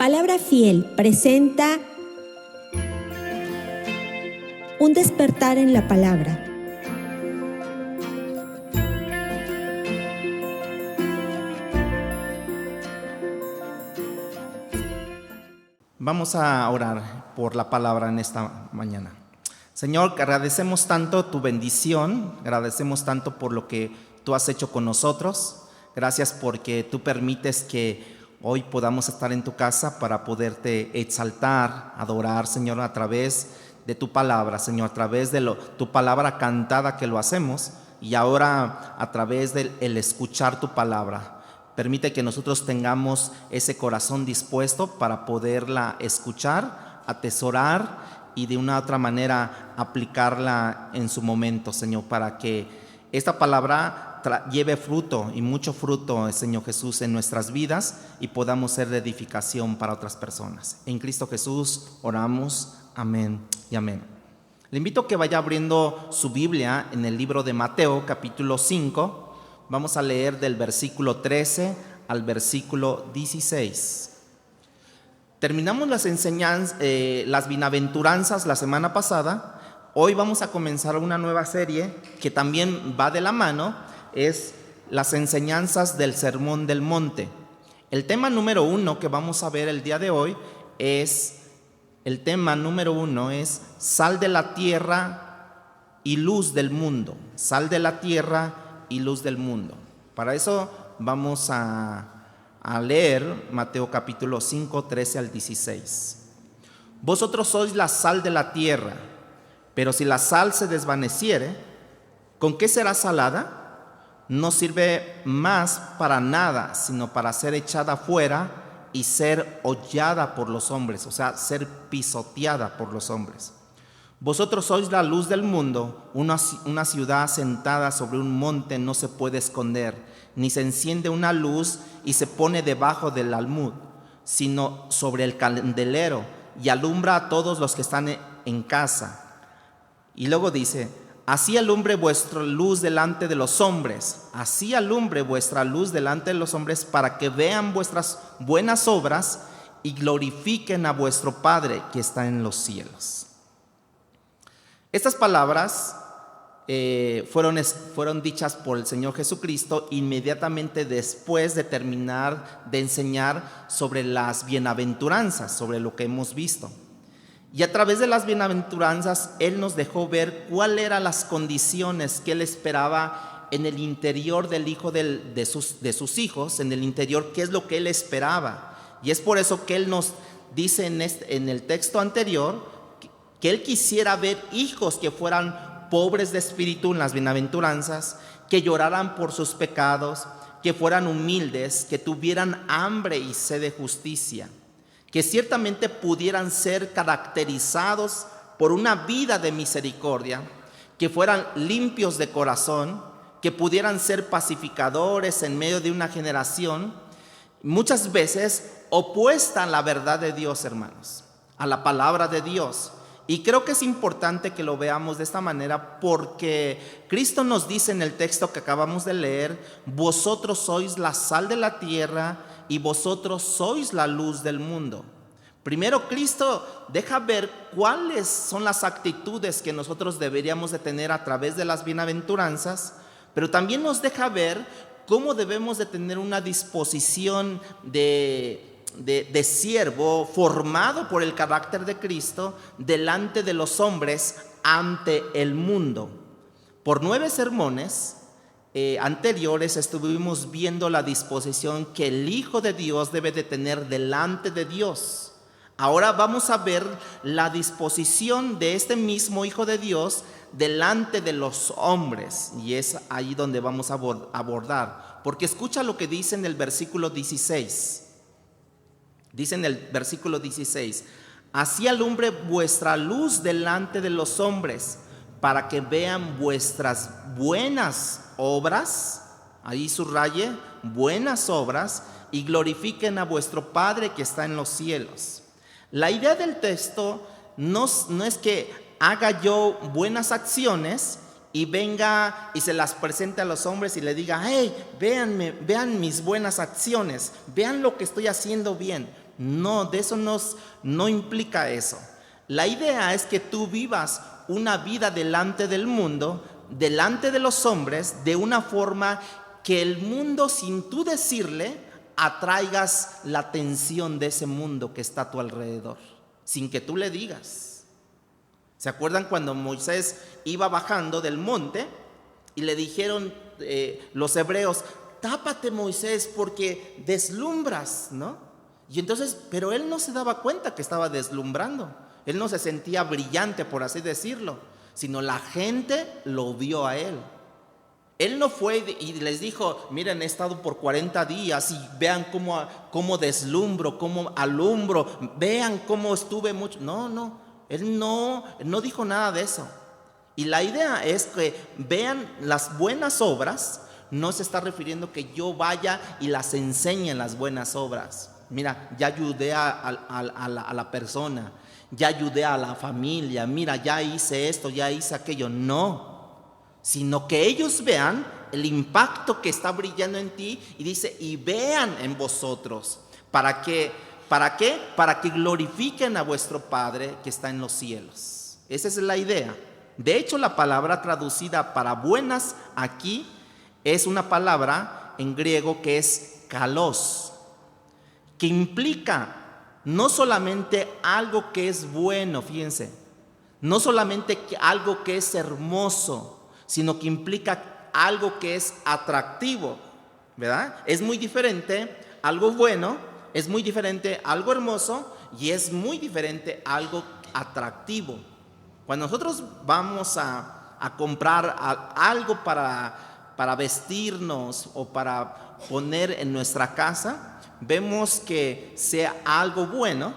Palabra Fiel presenta un despertar en la palabra. Vamos a orar por la palabra en esta mañana. Señor, agradecemos tanto tu bendición, agradecemos tanto por lo que tú has hecho con nosotros. Gracias porque tú permites que hoy podamos estar en tu casa para poderte exaltar, adorar, Señor, a través de tu palabra, Señor, a través de tu palabra cantada que lo hacemos y ahora a través del escuchar tu palabra. Permite que nosotros tengamos ese corazón dispuesto para poderla escuchar, atesorar y de una u otra manera aplicarla en su momento, Señor, para que esta palabra lleve fruto y mucho fruto, Señor Jesús, en nuestras vidas y podamos ser de edificación para otras personas. En Cristo Jesús oramos, amén y amén. Le invito a que vaya abriendo su Biblia en el libro de Mateo, capítulo 5. Vamos a leer del versículo 13 al versículo 16. Terminamos las enseñanzas, las bienaventuranzas la semana pasada. Hoy vamos a comenzar una nueva serie que también va de la mano. Es las enseñanzas del Sermón del Monte. El tema número 1 que vamos a ver el día de hoy es sal de la tierra y luz del mundo. Sal de la tierra y luz del mundo. Para eso vamos a leer Mateo capítulo 5, 13 al 16. Vosotros sois la sal de la tierra, pero si la sal se desvaneciere, ¿con qué será salada? No sirve más para nada, sino para ser echada fuera y ser hollada por los hombres, o sea, ser pisoteada por los hombres. Vosotros sois la luz del mundo. Una ciudad sentada sobre un monte no se puede esconder, ni se enciende una luz y se pone debajo del almud, sino sobre el candelero y alumbra a todos los que están en casa. Y luego dice: así alumbre vuestra luz delante de los hombres, así alumbre vuestra luz delante de los hombres, para que vean vuestras buenas obras y glorifiquen a vuestro Padre que está en los cielos. Estas palabras fueron dichas por el Señor Jesucristo inmediatamente después de terminar de enseñar sobre las bienaventuranzas, sobre lo que hemos visto. Y a través de las bienaventuranzas, Él nos dejó ver cuáles eran las condiciones que Él esperaba en el interior del hijo de sus hijos, en el interior, qué es lo que Él esperaba. Y es por eso que Él nos dice en el texto anterior que Él quisiera ver hijos que fueran pobres de espíritu en las bienaventuranzas, que lloraran por sus pecados, que fueran humildes, que tuvieran hambre y sed de justicia, que ciertamente pudieran ser caracterizados por una vida de misericordia, que fueran limpios de corazón, que pudieran ser pacificadores en medio de una generación, muchas veces opuesta a la verdad de Dios, hermanos, a la palabra de Dios. Y creo que es importante que lo veamos de esta manera porque Cristo nos dice en el texto que acabamos de leer: vosotros sois la sal de la tierra y vosotros sois la luz del mundo. Primero, Cristo deja ver cuáles son las actitudes que nosotros deberíamos de tener a través de las bienaventuranzas, pero también nos deja ver cómo debemos de tener una disposición de siervo formado por el carácter de Cristo delante de los hombres, ante el mundo. Por 9 sermones anteriores estuvimos viendo la disposición que el Hijo de Dios debe de tener delante de Dios. Ahora vamos a ver la disposición de este mismo Hijo de Dios delante de los hombres, y es ahí donde vamos a abordar, porque escucha lo que dice en el versículo 16. Dice en el versículo 16: así alumbre vuestra luz delante de los hombres, para que vean vuestras buenas obras, ahí subraye, buenas obras, y glorifiquen a vuestro Padre que está en los cielos. La idea del texto no es que haga yo buenas acciones y venga y se las presente a los hombres y le diga: hey, vean mis buenas acciones, vean lo que estoy haciendo bien. No, de eso no implica eso. La idea es que tú vivas una vida delante del mundo, delante de los hombres, de una forma que el mundo, sin tú decirle, atraigas la atención de ese mundo que está a tu alrededor, sin que tú le digas. ¿Se acuerdan cuando Moisés iba bajando del monte y le dijeron los hebreos: tápate, Moisés, porque deslumbras, ¿no? Y entonces, pero él no se daba cuenta que estaba deslumbrando. Él no se sentía brillante, por así decirlo, sino la gente lo vio a él. Él no fue y les dijo: miren, he estado por 40 días y vean cómo deslumbro, cómo alumbro, vean cómo estuve mucho. No, él no dijo nada de eso. Y la idea es que vean las buenas obras. No se está refiriendo que yo vaya y las enseñe las buenas obras. Mira, ya ayudé a la persona, ya ayudé a la familia, mira, ya hice esto, ya hice aquello. No, sino que ellos vean el impacto que está brillando en ti, y dice: y vean en vosotros. ¿Para qué? ¿Para que glorifiquen a vuestro Padre que está en los cielos. Esa es la idea. De hecho, la palabra traducida para buenas aquí es una palabra en griego que es kalos, que implica no solamente algo que es bueno, fíjense, no solamente algo que es hermoso, sino que implica algo que es atractivo, ¿verdad? Es muy diferente algo bueno, es muy diferente algo hermoso, y es muy diferente algo atractivo. Cuando nosotros vamos a comprar algo para vestirnos o para poner en nuestra casa, vemos que sea algo bueno,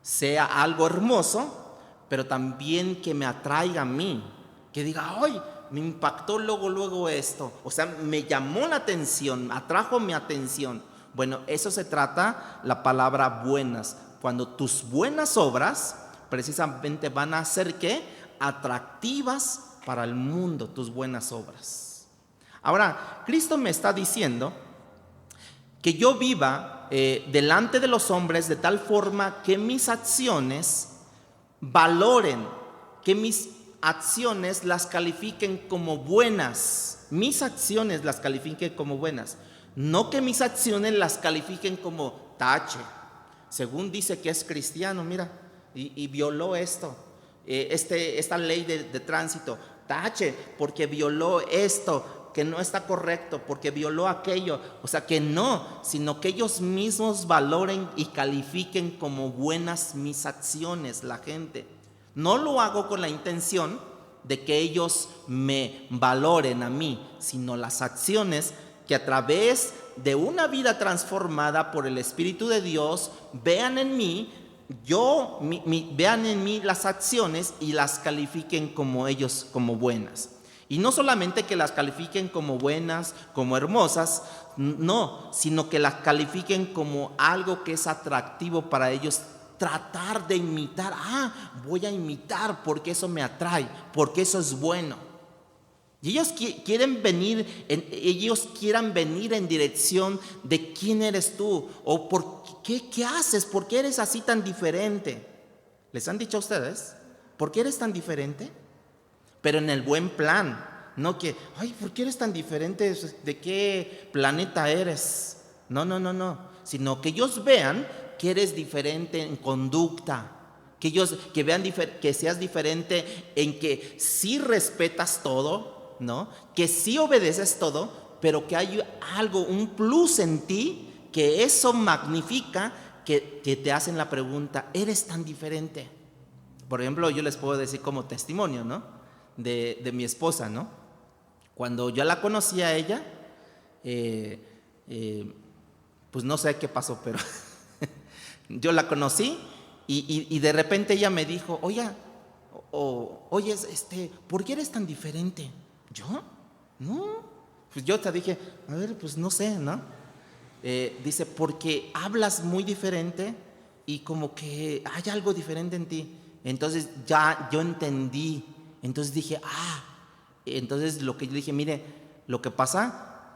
sea algo hermoso, pero también que me atraiga a mí, que diga: ¡ay! Me impactó luego esto, o sea, me llamó la atención, atrajo mi atención. Bueno, eso se trata la palabra buenas, cuando tus buenas obras precisamente van a ser ¿qué? Atractivas para el mundo, tus buenas obras. Ahora, Cristo me está diciendo que yo viva delante de los hombres de tal forma que mis acciones valoren, que mis acciones las califiquen como buenas. Mis acciones las califiquen como buenas. No que mis acciones las califiquen como tache. Según dice que es cristiano, mira, y violó esto, esta ley de tránsito. Tache, porque violó esto, que no está correcto, porque violó aquello. O sea, que no, sino que ellos mismos valoren y califiquen como buenas mis acciones, la gente. No lo hago con la intención de que ellos me valoren a mí, sino las acciones que a través de una vida transformada por el Espíritu de Dios vean en mí, vean en mí las acciones y las califiquen como ellos, como buenas. Y no solamente que las califiquen como buenas, como hermosas, no, sino que las califiquen como algo que es atractivo para ellos. Tratar de imitar, voy a imitar porque eso me atrae, porque eso es bueno. Y ellos quieran venir en dirección de quién eres tú, o qué haces, por qué eres así tan diferente. ¿Les han dicho a ustedes? ¿Por qué eres tan diferente? Pero en el buen plan, no que, ¿por qué eres tan diferente? ¿De qué planeta eres? No, sino que ellos vean que eres diferente en conducta, que vean que seas diferente en que sí respetas todo, ¿no? Que sí obedeces todo, pero que hay algo, un plus en ti, que eso magnifica, que te hacen la pregunta: ¿eres tan diferente? Por ejemplo, yo les puedo decir como testimonio, ¿no? De mi esposa, ¿no? Cuando yo la conocí a ella, pues no sé qué pasó, pero yo la conocí y de repente ella me dijo: oye, ¿por qué eres tan diferente? ¿Yo? No. Pues yo te dije: a ver, pues no sé, ¿no? Dice: porque hablas muy diferente y como que hay algo diferente en ti. Entonces ya yo entendí. Entonces dije: entonces lo que yo dije: mire, lo que pasa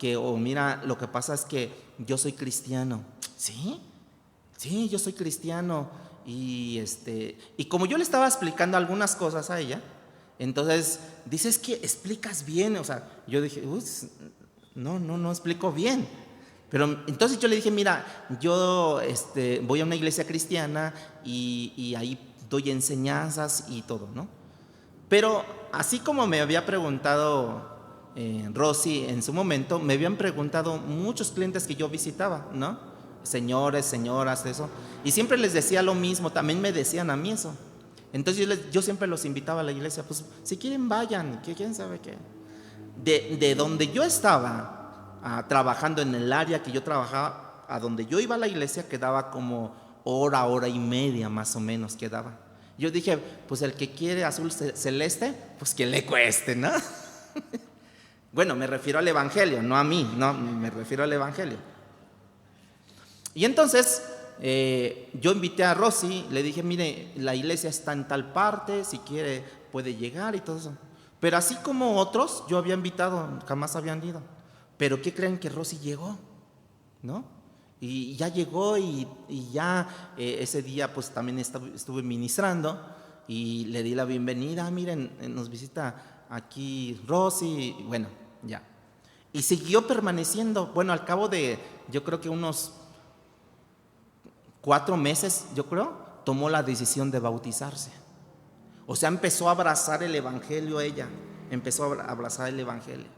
es que yo soy cristiano. ¿Sí? Sí, yo soy cristiano. Y como yo le estaba explicando algunas cosas a ella, entonces dice, es que explicas bien. O sea, yo dije, no explico bien. Pero entonces yo le dije, mira, yo voy a una iglesia cristiana y ahí doy enseñanzas y todo, ¿no? Pero así como me había preguntado Rosy en su momento, me habían preguntado muchos clientes que yo visitaba, ¿no? Señores, señoras, eso. Y siempre les decía lo mismo, también me decían a mí eso. Entonces yo siempre los invitaba a la iglesia, pues si quieren vayan, que quién sabe qué. De donde yo estaba trabajando, en el área que yo trabajaba, a donde yo iba a la iglesia quedaba como hora y media más o menos quedaba. Yo dije, pues el que quiere azul celeste, pues que le cueste, ¿no? Bueno, me refiero al evangelio, no a mí, no, me refiero al evangelio. Y entonces yo invité a Rosy, le dije, mire, la iglesia está en tal parte, si quiere puede llegar y todo eso. Pero así como otros, yo había invitado, jamás habían ido. Pero ¿qué creen? Que Rosy llegó, ¿no? Y ya llegó y ya ese día pues también estuve ministrando y le di la bienvenida. Miren, nos visita aquí Rosy, y bueno, ya. Y siguió permaneciendo. Bueno, al cabo de, yo creo que unos 4 meses, yo creo, tomó la decisión de bautizarse. O sea, empezó a abrazar el evangelio ella, empezó a abrazar el evangelio.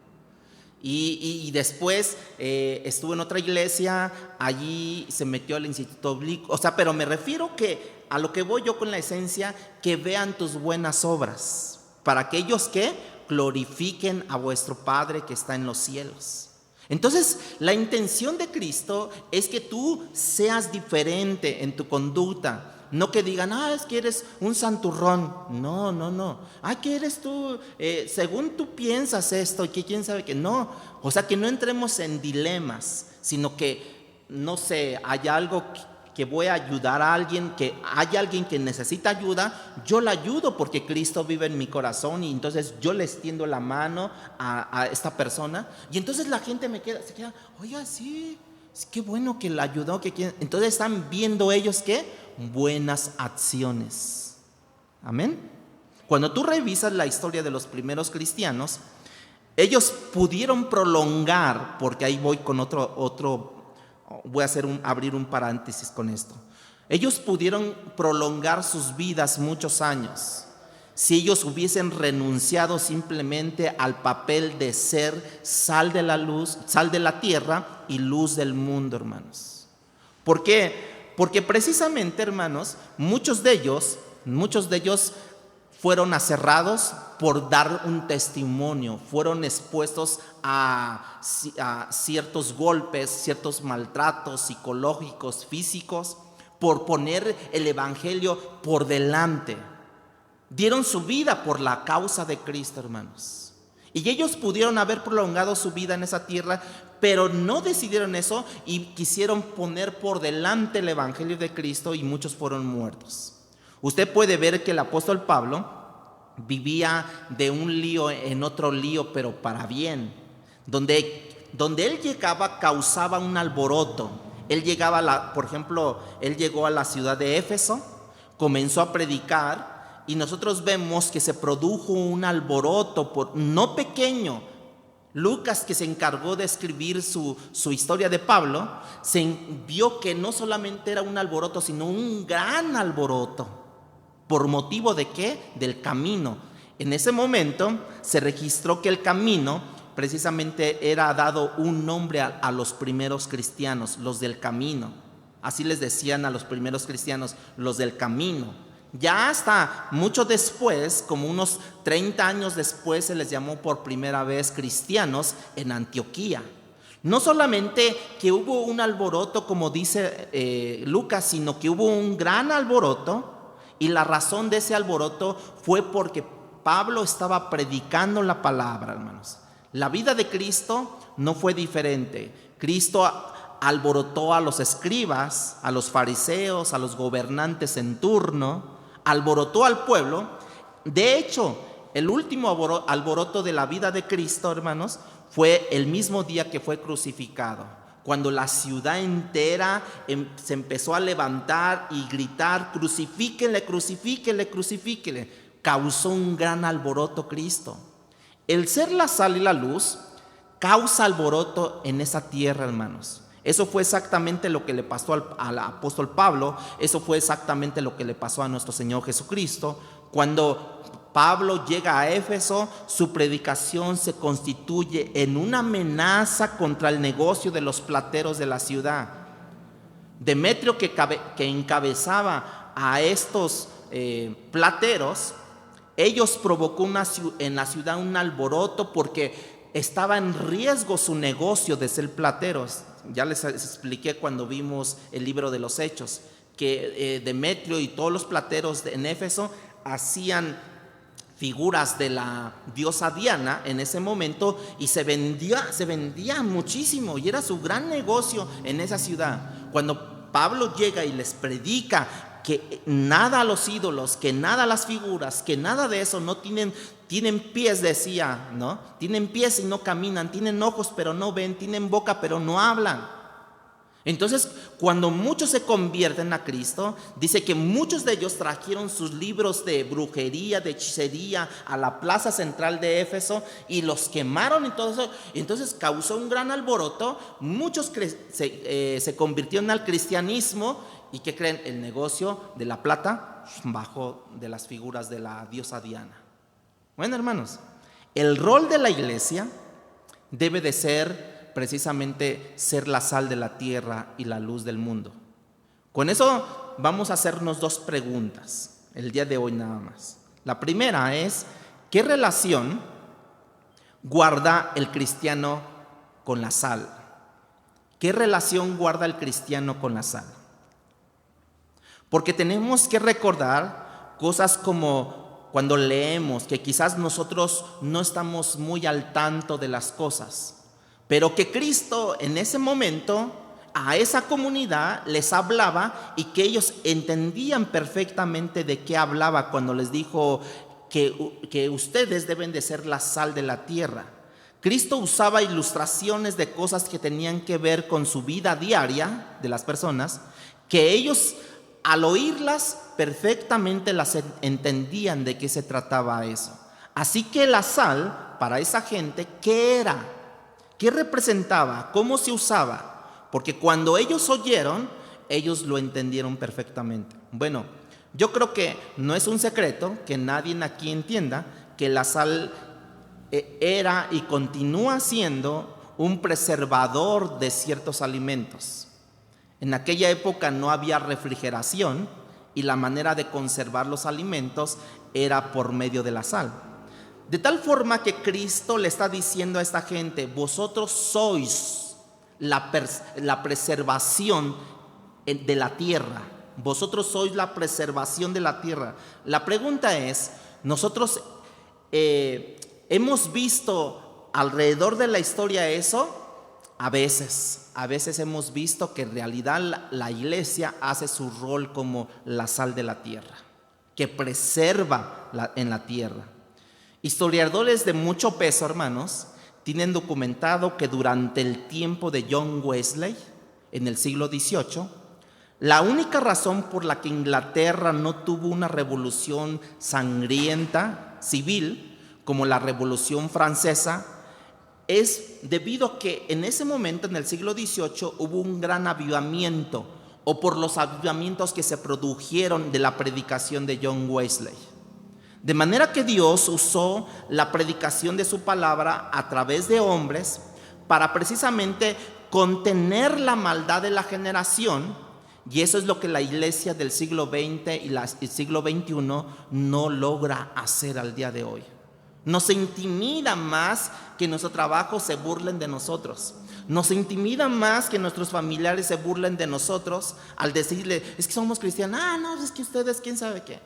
Y después estuvo en otra iglesia, allí se metió al instituto bíblico. O sea, pero me refiero que a lo que voy yo con la esencia, que vean tus buenas obras, para que ellos que glorifiquen a vuestro Padre que está en los cielos. Entonces, la intención de Cristo es que tú seas diferente en tu conducta. No que digan, es que eres un santurrón. No. Que eres tú, según tú piensas esto, y que quién sabe que no. O sea, que no entremos en dilemas, sino que, no sé, hay algo que voy a ayudar a alguien, que hay alguien que necesita ayuda, yo la ayudo porque Cristo vive en mi corazón y entonces yo le extiendo la mano a esta persona y entonces la gente se queda, oiga, sí, qué bueno que la ayudó. Entonces están viendo ellos ¿qué? Buenas acciones. Amén. Cuando tú revisas la historia de los primeros cristianos, ellos pudieron prolongar, porque ahí voy con voy a abrir un paréntesis con esto. Ellos pudieron prolongar sus vidas muchos años si ellos hubiesen renunciado simplemente al papel de ser sal de la luz, sal de la tierra y luz del mundo, hermanos. ¿Por qué? Porque precisamente, hermanos, muchos de ellos fueron aserrados por dar un testimonio, fueron expuestos a ciertos golpes, ciertos maltratos psicológicos, físicos, por poner el evangelio por delante. Dieron su vida por la causa de Cristo, hermanos. Y ellos pudieron haber prolongado su vida en esa tierra, pero no decidieron eso y quisieron poner por delante el evangelio de Cristo y muchos fueron muertos. Usted puede ver que el apóstol Pablo vivía de un lío en otro lío, pero para bien. Donde él llegaba causaba un alboroto. Él llegaba, por ejemplo, él llegó a la ciudad de Éfeso, comenzó a predicar y nosotros vemos que se produjo un alboroto, no pequeño. Lucas, que se encargó de escribir su historia de Pablo, vio que no solamente era un alboroto, sino un gran alboroto. ¿Por motivo de qué? Del camino. En ese momento se registró que el camino precisamente era dado un nombre a los primeros cristianos, los del camino. Así les decían a los primeros cristianos, los del camino. Ya hasta mucho después, como unos 30 años después, se les llamó por primera vez cristianos en Antioquía. No solamente que hubo un alboroto, como dice Lucas, sino que hubo un gran alboroto. Y la razón de ese alboroto fue porque Pablo estaba predicando la palabra, hermanos. La vida de Cristo no fue diferente. Cristo alborotó a los escribas, a los fariseos, a los gobernantes en turno, alborotó al pueblo. De hecho, el último alboroto de la vida de Cristo, hermanos, fue el mismo día que fue crucificado. cuando la ciudad entera se empezó a levantar y gritar: crucifíquenle, crucifíquenle, crucifíquenle, causó un gran alboroto Cristo. El ser la sal y la luz causa alboroto en esa tierra, hermanos. Eso fue exactamente lo que le pasó al apóstol Pablo. Eso fue exactamente lo que le pasó a nuestro Señor Jesucristo. Cuando Pablo llega a Éfeso, su predicación se constituye en una amenaza contra el negocio de los plateros de la ciudad. Demetrio, que encabezaba a estos plateros, ellos provocó en la ciudad un alboroto porque estaba en riesgo su negocio de ser plateros. Ya les expliqué cuando vimos el libro de los Hechos que Demetrio y todos los plateros en Éfeso hacían figuras de la diosa Diana en ese momento, y se vendía muchísimo, y era su gran negocio en esa ciudad. Cuando Pablo llega y les predica que nada a los ídolos, que nada a las figuras, que nada de eso, no tienen pies, decía, ¿no? Tienen pies y no caminan, tienen ojos pero no ven, tienen boca pero no hablan. Entonces, cuando muchos se convierten a Cristo, dice que muchos de ellos trajeron sus libros de brujería, de hechicería a la plaza central de Éfeso y los quemaron y todo eso. Entonces causó un gran alboroto. Muchos se convirtieron al cristianismo. ¿Y qué creen? El negocio de la plata bajó de las figuras de la diosa Diana. Bueno, hermanos, el rol de la iglesia debe de ser precisamente ser la sal de la tierra y la luz del mundo. Con eso vamos a hacernos dos preguntas el día de hoy nada más. La primera es: ¿qué relación guarda el cristiano con la sal? ¿Qué relación guarda el cristiano con la sal? Porque tenemos que recordar cosas como cuando leemos, que quizás nosotros no estamos muy al tanto de las cosas, pero que Cristo en ese momento a esa comunidad les hablaba y que ellos entendían perfectamente de qué hablaba cuando les dijo que ustedes deben de ser la sal de la tierra. Cristo usaba ilustraciones de cosas que tenían que ver con su vida diaria de las personas, que ellos al oírlas perfectamente las entendían de qué se trataba eso. Así que la sal para esa gente, ¿qué era? ¿Qué representaba? ¿Cómo se usaba? Porque cuando ellos oyeron, ellos lo entendieron perfectamente. Bueno, yo creo que no es un secreto que nadie aquí entienda que la sal era y continúa siendo un preservador de ciertos alimentos. En aquella época no había refrigeración y la manera de conservar los alimentos era por medio de la sal. De tal forma que Cristo le está diciendo a esta gente: vosotros sois la preservación de la tierra. Vosotros sois la preservación de la tierra. La pregunta es, nosotros hemos visto alrededor de la historia eso. A veces hemos visto que en realidad la iglesia hace su rol como la sal de la tierra, que preserva en la tierra. Historiadores de mucho peso, hermanos, tienen documentado que durante el tiempo de John Wesley, en el siglo XVIII, la única razón por la que Inglaterra no tuvo una revolución sangrienta, civil, como la Revolución Francesa, es debido a que en ese momento, en el siglo XVIII, hubo un gran avivamiento, o por los avivamientos que se produjeron de la predicación de John Wesley. De manera que Dios usó la predicación de su palabra a través de hombres para precisamente contener la maldad de la generación, y eso es lo que la iglesia del siglo XX y el siglo XXI no logra hacer al día de hoy. Nos intimida más que nuestro trabajo se burlen de nosotros. Nos intimida más que nuestros familiares se burlen de nosotros al decirle: es que somos cristianos. No, es que ustedes quién sabe qué.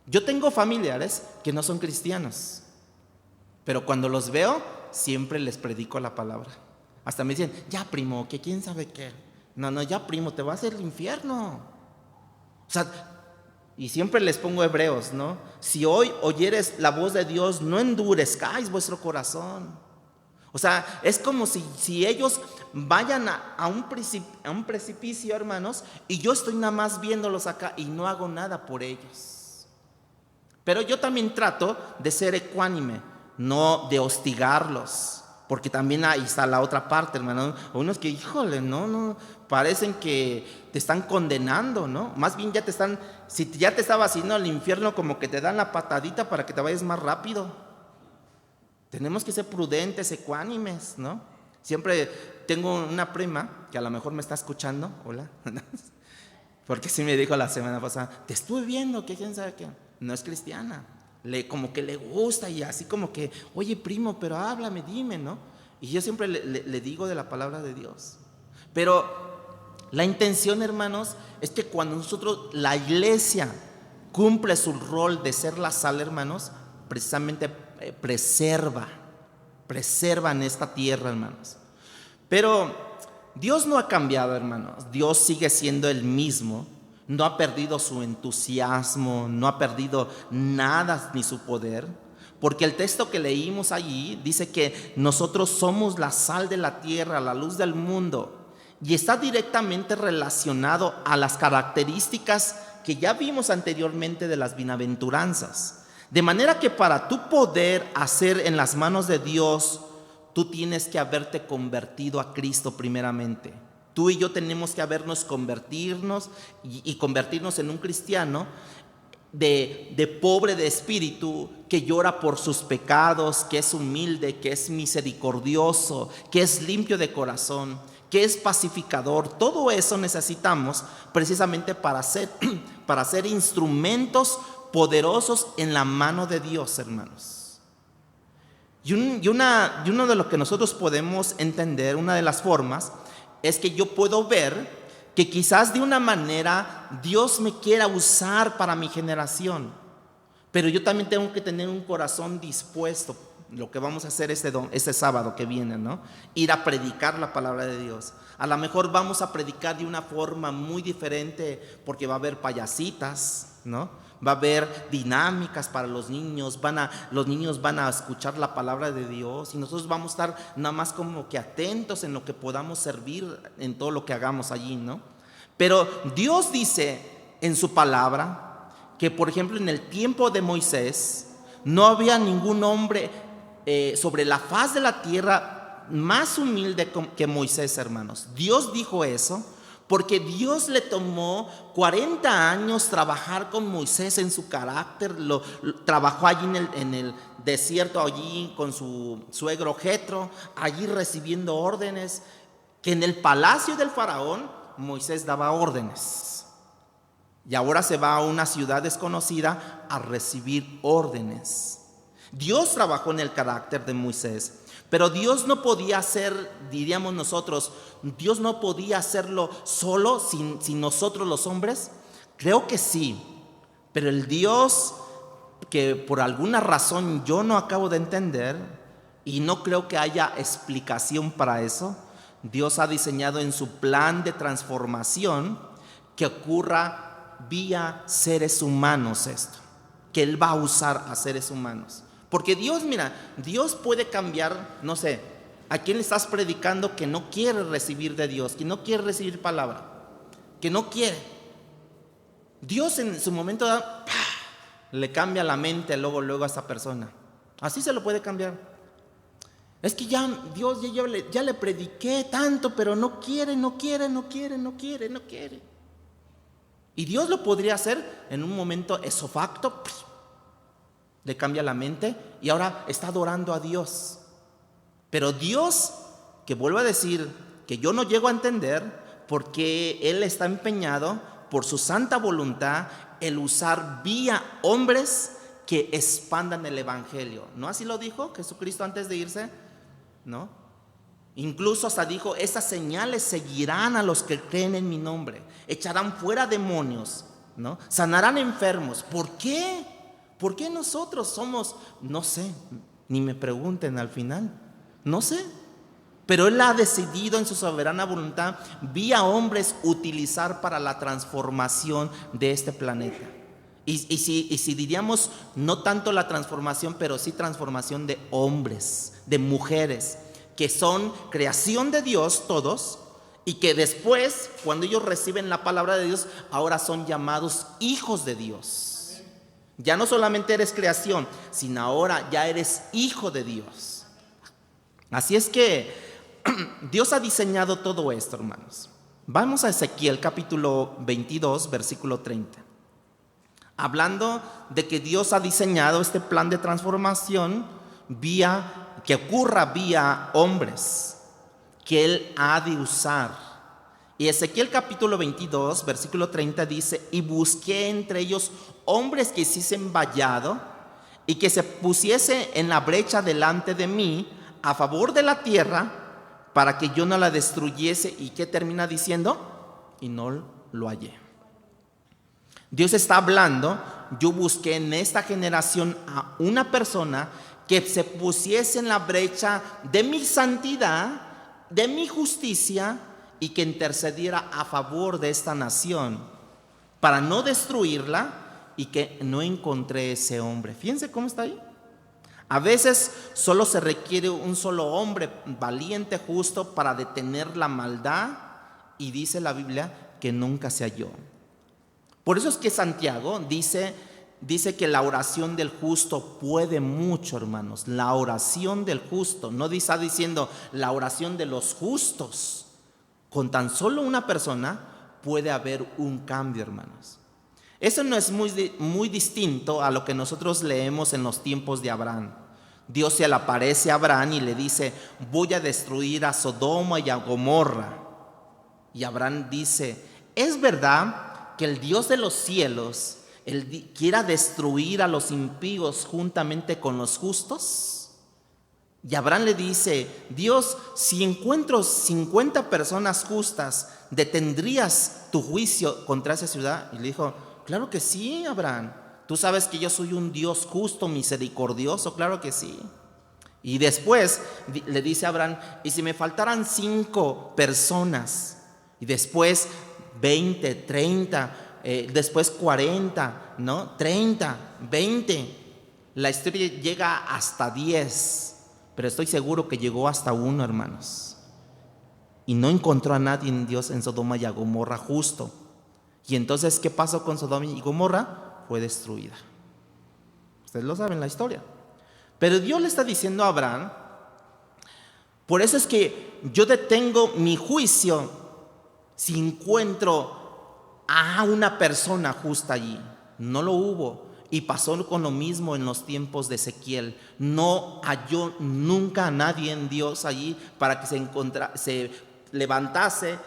Yo tengo familiares que no son cristianos, pero cuando los veo siempre les predico la palabra. Hasta me dicen: ya primo, que quién sabe qué. No, ya primo, te vas al infierno. O sea, y siempre les pongo Hebreos, ¿no? Si hoy oyeres la voz de Dios, no endurezcáis vuestro corazón. O sea, es como si ellos vayan a un precipicio, hermanos, y yo estoy nada más viéndolos acá y no hago nada por ellos. Pero yo también trato de ser ecuánime, no de hostigarlos, porque también ahí está la otra parte, hermano. Unos que, híjole, no, parecen que te están condenando, ¿no? Más bien si ya te estaba haciendo al infierno, como que te dan la patadita para que te vayas más rápido. Tenemos que ser prudentes, ecuánimes, ¿no? Siempre tengo una prima que a lo mejor me está escuchando, hola, porque sí me dijo la semana pasada, te estuve viendo, que quién sabe qué, no es cristiana, como que le gusta y así como que, oye primo, pero háblame, dime, ¿no? Y yo siempre le digo de la palabra de Dios. Pero la intención, hermanos, es que cuando la iglesia cumple su rol de ser la sal, hermanos, precisamente preserva en esta tierra, hermanos. Pero Dios no ha cambiado, hermanos. Dios sigue siendo el mismo. No ha perdido su entusiasmo, no ha perdido nada ni su poder. Porque el texto que leímos allí dice que nosotros somos la sal de la tierra, la luz del mundo. Y está directamente relacionado a las características que ya vimos anteriormente de las bienaventuranzas. De manera que para tú poder hacer en las manos de Dios, tú tienes que haberte convertido a Cristo primeramente. Tú y yo tenemos que convertirnos y convertirnos en un cristiano de pobre de espíritu, que llora por sus pecados, que es humilde, que es misericordioso, que es limpio de corazón, que es pacificador. Todo eso necesitamos precisamente para ser instrumentos poderosos en la mano de Dios, hermanos. Y uno de lo que nosotros podemos entender, una de las formas, es que yo puedo ver que quizás de una manera Dios me quiera usar para mi generación, pero yo también tengo que tener un corazón dispuesto. Lo que vamos a hacer este sábado que viene, ¿no? Ir a predicar la palabra de Dios. A lo mejor vamos a predicar de una forma muy diferente, porque va a haber payasitas, ¿no? Va a haber dinámicas para los niños, los niños van a escuchar la palabra de Dios y nosotros vamos a estar nada más como que atentos en lo que podamos servir en todo lo que hagamos allí, ¿no? Pero Dios dice en su palabra que, por ejemplo, en el tiempo de Moisés no había ningún hombre sobre la faz de la tierra más humilde que Moisés, hermanos. Dios dijo eso porque Dios le tomó 40 años trabajar con Moisés en su carácter. Trabajó allí en el desierto, allí con su suegro Jetro, allí recibiendo órdenes, que en el palacio del faraón Moisés daba órdenes. Y ahora se va a una ciudad desconocida a recibir órdenes. Dios trabajó en el carácter de Moisés. Pero Dios no podía hacer, diríamos nosotros, Dios no podía hacerlo solo sin nosotros los hombres. Creo que sí, pero el Dios que por alguna razón yo no acabo de entender y no creo que haya explicación para eso, Dios ha diseñado en su plan de transformación que ocurra vía seres humanos esto, que Él va a usar a seres humanos. Porque Dios, mira, Dios puede cambiar, no sé, ¿a quién le estás predicando que no quiere recibir de Dios, que no quiere recibir palabra, que no quiere? Dios en su momento le cambia la mente luego a esa persona. Así se lo puede cambiar. Es que ya Dios ya le prediqué tanto, pero no quiere. Y Dios lo podría hacer en un momento esofacto. Le cambia la mente y ahora está adorando a Dios. Pero Dios, que vuelvo a decir que yo no llego a entender, porque Él está empeñado por su santa voluntad el usar vía hombres que expandan el evangelio. ¿No así lo dijo Jesucristo antes de irse? ¿No? Incluso hasta dijo: esas señales seguirán a los que creen en mi nombre, echarán fuera demonios, ¿no? Sanarán enfermos. ¿Por qué? ¿Por qué nosotros somos? No sé, ni me pregunten al final, no sé. Pero Él ha decidido en su soberana voluntad vía hombres utilizar para la transformación de este planeta. Y si diríamos no tanto la transformación, pero sí transformación de hombres, de mujeres, que son creación de Dios todos, y que después, cuando ellos reciben la palabra de Dios, ahora son llamados hijos de Dios. Ya no solamente eres creación, sino ahora ya eres hijo de Dios. Así es que Dios ha diseñado todo esto, hermanos. Vamos a Ezequiel capítulo 22, versículo 30. Hablando de que Dios ha diseñado este plan de transformación que ocurra vía hombres que Él ha de usar. Y Ezequiel capítulo 22, versículo 30 dice: y busqué entre ellos hombres que hiciesen vallado y que se pusiese en la brecha delante de mí a favor de la tierra para que yo no la destruyese. ¿Y qué termina diciendo? Y no lo hallé. Dios está hablando: yo busqué en esta generación a una persona que se pusiese en la brecha de mi santidad, de mi justicia, y que intercediera a favor de esta nación para no destruirla, y que no encontré ese hombre. Fíjense cómo está ahí. A veces solo se requiere un solo hombre valiente, justo, para detener la maldad, y dice la Biblia que nunca se halló. Por eso es que Santiago dice que la oración del justo puede mucho, hermanos. La oración del justo, no está diciendo la oración de los justos. Con tan solo una persona puede haber un cambio, hermanos. Eso no es muy distinto a lo que nosotros leemos en los tiempos de Abraham. Dios se le aparece a Abraham y le dice: voy a destruir a Sodoma y a Gomorra. Y Abraham dice: ¿es verdad que el Dios de los cielos quiera destruir a los impíos juntamente con los justos? Y Abraham le dice: Dios, si encuentro 50 personas justas, ¿detendrías tu juicio contra esa ciudad? Y le dijo: claro que sí, Abraham. Tú sabes que yo soy un Dios justo, misericordioso, claro que sí. Y después le dice a Abraham: y si me faltaran 5 personas, y después 20, 30, después 40, ¿no? 30, 20. La historia llega hasta 10. Pero estoy seguro que llegó hasta 1, hermanos. Y no encontró a nadie en Dios en Sodoma y Gomorra justo. Y entonces, ¿qué pasó con Sodoma y Gomorra? Fue destruida. Ustedes lo saben, la historia. Pero Dios le está diciendo a Abraham: por eso es que yo detengo mi juicio si encuentro a una persona justa allí. No lo hubo. Y pasó con lo mismo en los tiempos de Ezequiel. No halló nunca a nadie en Dios allí para que se levantase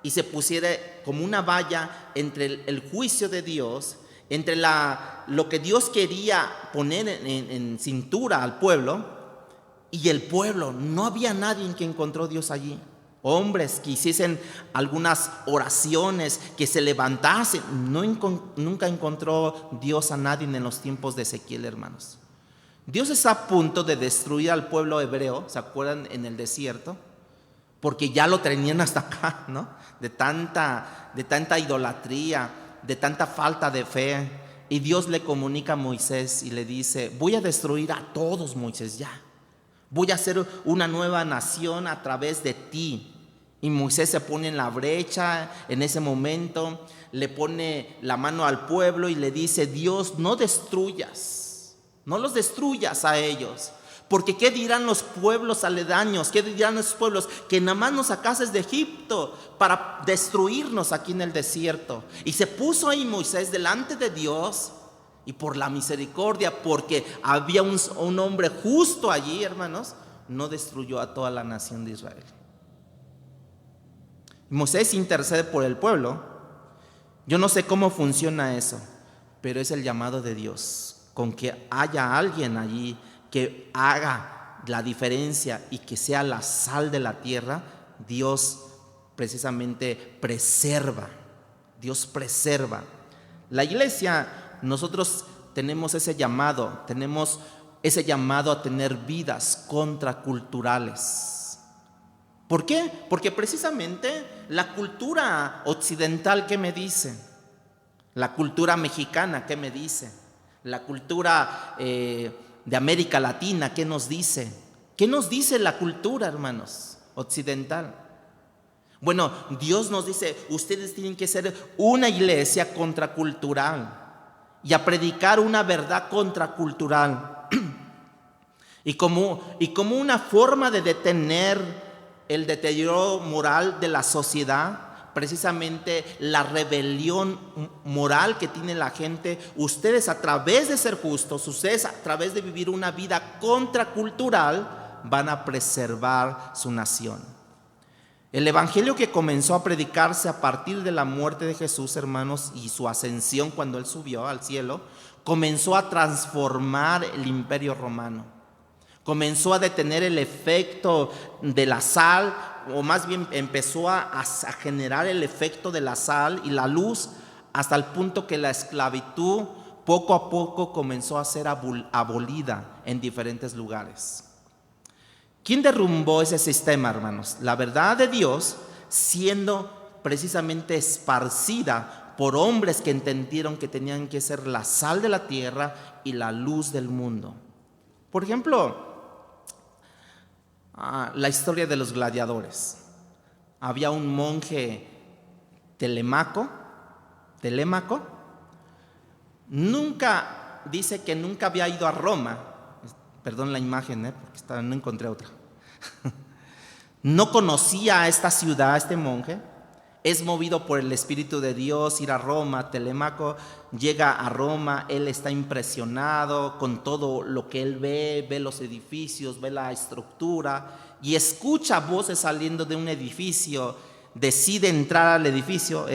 y se pusiera como una valla entre el juicio de Dios, entre lo que Dios quería poner en cintura al pueblo y el pueblo. No había nadie en que encontró Dios allí. Hombres que hiciesen algunas oraciones, que se levantasen. Nunca encontró Dios a nadie en los tiempos de Ezequiel, hermanos. Dios está a punto de destruir al pueblo hebreo, ¿se acuerdan? En el desierto, porque ya lo tenían hasta acá, ¿no? De tanta idolatría, de tanta falta de fe. Y Dios le comunica a Moisés y le dice: voy a destruir a todos, Moisés, ya. Voy a hacer una nueva nación a través de ti. Y Moisés se pone en la brecha en ese momento, le pone la mano al pueblo y le dice: Dios, no los destruyas a ellos, porque ¿qué dirán los pueblos aledaños? ¿Qué dirán los pueblos? Que nada más nos sacases de Egipto para destruirnos aquí en el desierto. Y se puso ahí Moisés delante de Dios, y por la misericordia, porque había un hombre justo allí, hermanos, no destruyó a toda la nación de Israel. Moisés intercede por el pueblo. Yo no sé cómo funciona eso, pero es el llamado de Dios, con que haya alguien allí que haga la diferencia y que sea la sal de la tierra. Dios precisamente preserva. Dios preserva. La iglesia, nosotros tenemos ese llamado a tener vidas contraculturales. ¿Por qué? Porque precisamente la cultura occidental, ¿qué me dice? La cultura mexicana, ¿qué me dice? La cultura de América Latina, ¿qué nos dice? ¿Qué nos dice la cultura, hermanos, occidental? Bueno, Dios nos dice, ustedes tienen que ser una iglesia contracultural y a predicar una verdad contracultural. Y como una forma de detener el deterioro moral de la sociedad, precisamente la rebelión moral que tiene la gente, ustedes a través de ser justos, ustedes a través de vivir una vida contracultural, van a preservar su nación. El evangelio que comenzó a predicarse a partir de la muerte de Jesús, hermanos, y su ascensión cuando Él subió al cielo, comenzó a transformar el imperio romano. Comenzó a detener el efecto de la sal, o más bien empezó a generar el efecto de la sal y la luz, hasta el punto que la esclavitud poco a poco comenzó a ser abolida en diferentes lugares. ¿Quién derrumbó ese sistema, hermanos? La verdad de Dios siendo precisamente esparcida por hombres que entendieron que tenían que ser la sal de la tierra y la luz del mundo. Por ejemplo, la historia de los gladiadores. Había un monje Telémaco. Dice que nunca había ido a Roma. Perdón la imagen, porque no encontré otra. No conocía a esta ciudad, este monje. Es movido por el Espíritu de Dios ir a Roma. Telémaco llega a Roma, él está impresionado con todo lo que él ve los edificios, ve la estructura y escucha voces saliendo de un edificio, decide entrar al edificio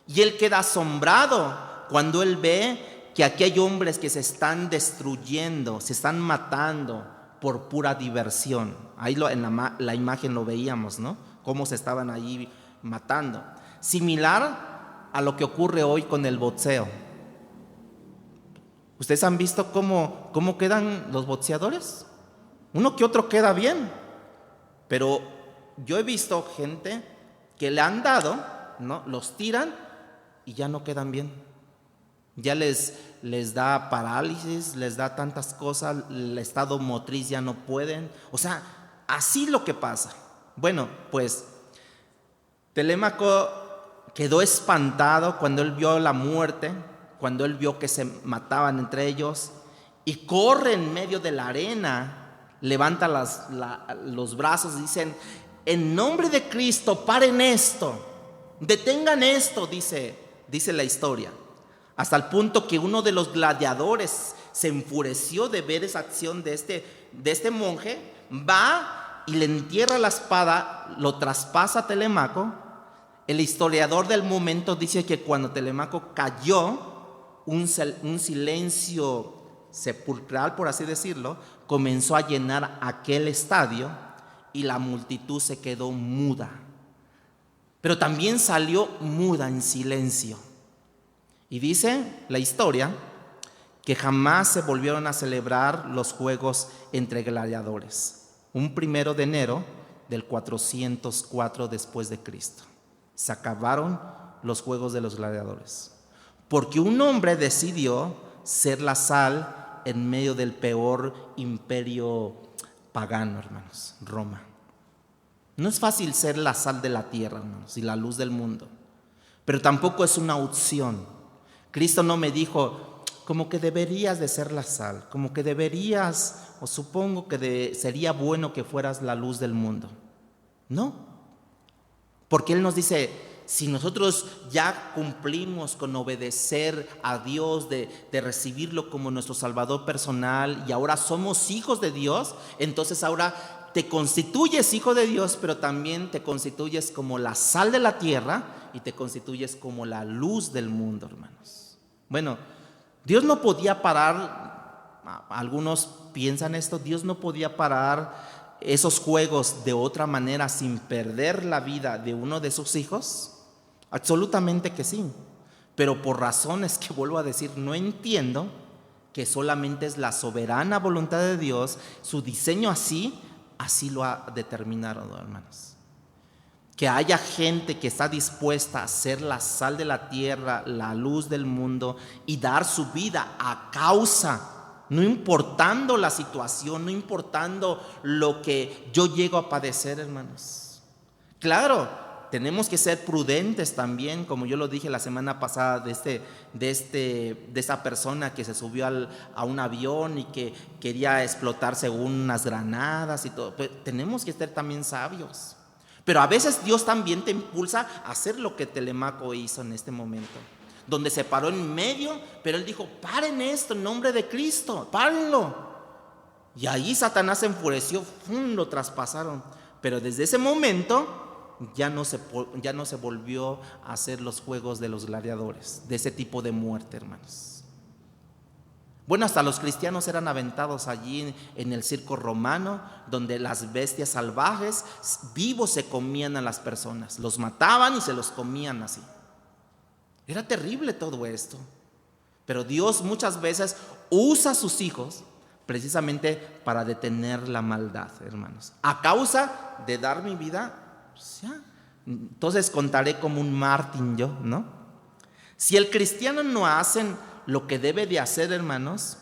y él queda asombrado cuando él ve que aquí hay hombres que se están destruyendo, se están matando por pura diversión. Ahí en la imagen lo veíamos, ¿no? Cómo se estaban ahí matando. Similar a lo que ocurre hoy con el boxeo. ¿Ustedes han visto cómo quedan los boxeadores? Uno que otro queda bien, pero yo he visto gente que le han dado, ¿no? Los tiran y ya no quedan bien. Ya les da parálisis, les da tantas cosas, el estado motriz ya no pueden. O sea, así lo que pasa. Bueno, pues Telémaco quedó espantado cuando él vio la muerte, cuando él vio que se mataban entre ellos, y corre en medio de la arena, levanta los brazos y dicen: en nombre de Cristo, paren esto, detengan esto, dice la historia. Hasta el punto que uno de los gladiadores se enfureció de ver esa acción de este monje, va y le entierra la espada, lo traspasa a Telémaco. El historiador del momento dice que cuando Telémaco cayó, un silencio sepulcral, por así decirlo, comenzó a llenar aquel estadio y la multitud se quedó muda. Pero también salió muda en silencio. Y dice la historia que jamás se volvieron a celebrar los juegos entre gladiadores. Un 1 de enero del 404 después de Cristo. Se acabaron los juegos de los gladiadores. Porque un hombre decidió ser la sal en medio del peor imperio pagano, hermanos, Roma. No es fácil ser la sal de la tierra, hermanos, y la luz del mundo. Pero tampoco es una opción. Cristo no me dijo, como que deberías de ser la sal, como que deberías, o supongo que sería bueno que fueras la luz del mundo. No, porque Él nos dice, si nosotros ya cumplimos con obedecer a Dios, de recibirlo como nuestro Salvador personal, y ahora somos hijos de Dios, entonces ahora te constituyes hijo de Dios, pero también te constituyes como la sal de la tierra y te constituyes como la luz del mundo, hermanos. Bueno, Dios no podía parar, algunos piensan esto, Dios no podía parar esos juegos de otra manera sin perder la vida de uno de sus hijos. Absolutamente que sí, pero por razones que vuelvo a decir, no entiendo, que solamente es la soberana voluntad de Dios, su diseño así lo ha determinado, hermanos. Que haya gente que está dispuesta a ser la sal de la tierra, la luz del mundo y dar su vida a causa no importando la situación, no importando lo que yo llego a padecer, hermanos. Claro, tenemos que ser prudentes también, como yo lo dije la semana pasada de esa persona que se subió a un avión y que quería explotar según unas granadas y todo. Pero tenemos que ser también sabios. Pero a veces Dios también te impulsa a hacer lo que Telemaco hizo en este momento, donde se paró en medio, pero él dijo: paren esto en nombre de Cristo, párenlo. Y ahí Satanás se enfureció, ¡fum!, lo traspasaron. Pero desde ese momento ya no se volvió a hacer los juegos de los gladiadores, de ese tipo de muerte, hermanos. Bueno, hasta los cristianos eran aventados allí en el circo romano, donde las bestias salvajes vivos se comían a las personas, los mataban y se los comían así. Era terrible todo esto, pero Dios muchas veces usa a sus hijos precisamente para detener la maldad, hermanos. A causa de dar mi vida, pues ya. Entonces contaré como un mártir yo, ¿no? Si el cristiano no hace lo que debe de hacer, hermanos,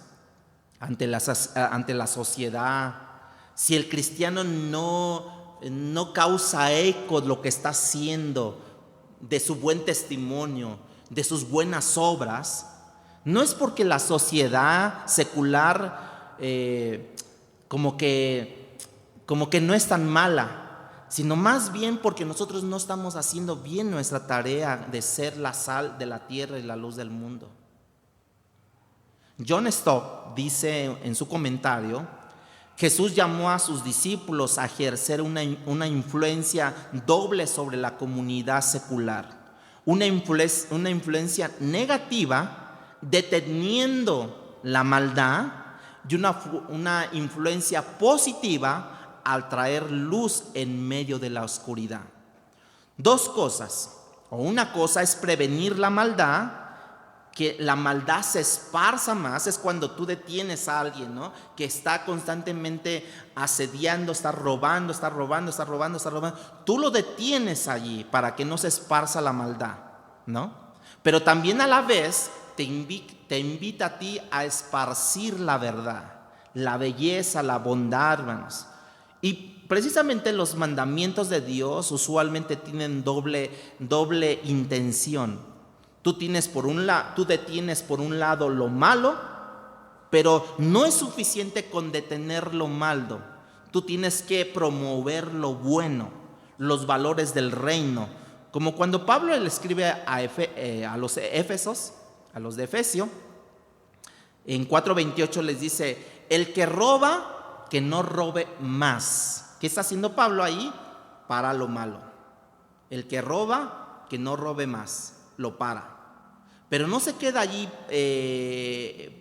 ante la sociedad, si el cristiano no causa eco de lo que está haciendo, de su buen testimonio, de sus buenas obras, no es porque la sociedad secular como que no es tan mala, sino más bien porque nosotros no estamos haciendo bien nuestra tarea de ser la sal de la tierra y la luz del mundo. John Stott dice en su comentario: Jesús llamó a sus discípulos a ejercer una influencia doble sobre la comunidad secular, una influencia negativa deteniendo la maldad y una influencia positiva al traer luz en medio de la oscuridad. Dos cosas, o una cosa es prevenir la maldad, que la maldad se esparza más, es cuando tú detienes a alguien, ¿no?, que está constantemente asediando, está robando, tú lo detienes allí para que no se esparza la maldad, ¿no? Pero también a la vez te invita a ti a esparcir la verdad, la belleza, la bondad, hermanos. Y precisamente los mandamientos de Dios usualmente tienen doble intención. Tú detienes por un lado lo malo, pero no es suficiente con detener lo malo. Tú tienes que promover lo bueno, los valores del reino. Como cuando Pablo le escribe a los de Efesio, en 4:28 les dice: el que roba, que no robe más. ¿Qué está haciendo Pablo ahí? Para lo malo. El que roba, que no robe más. Lo para. Pero no se queda allí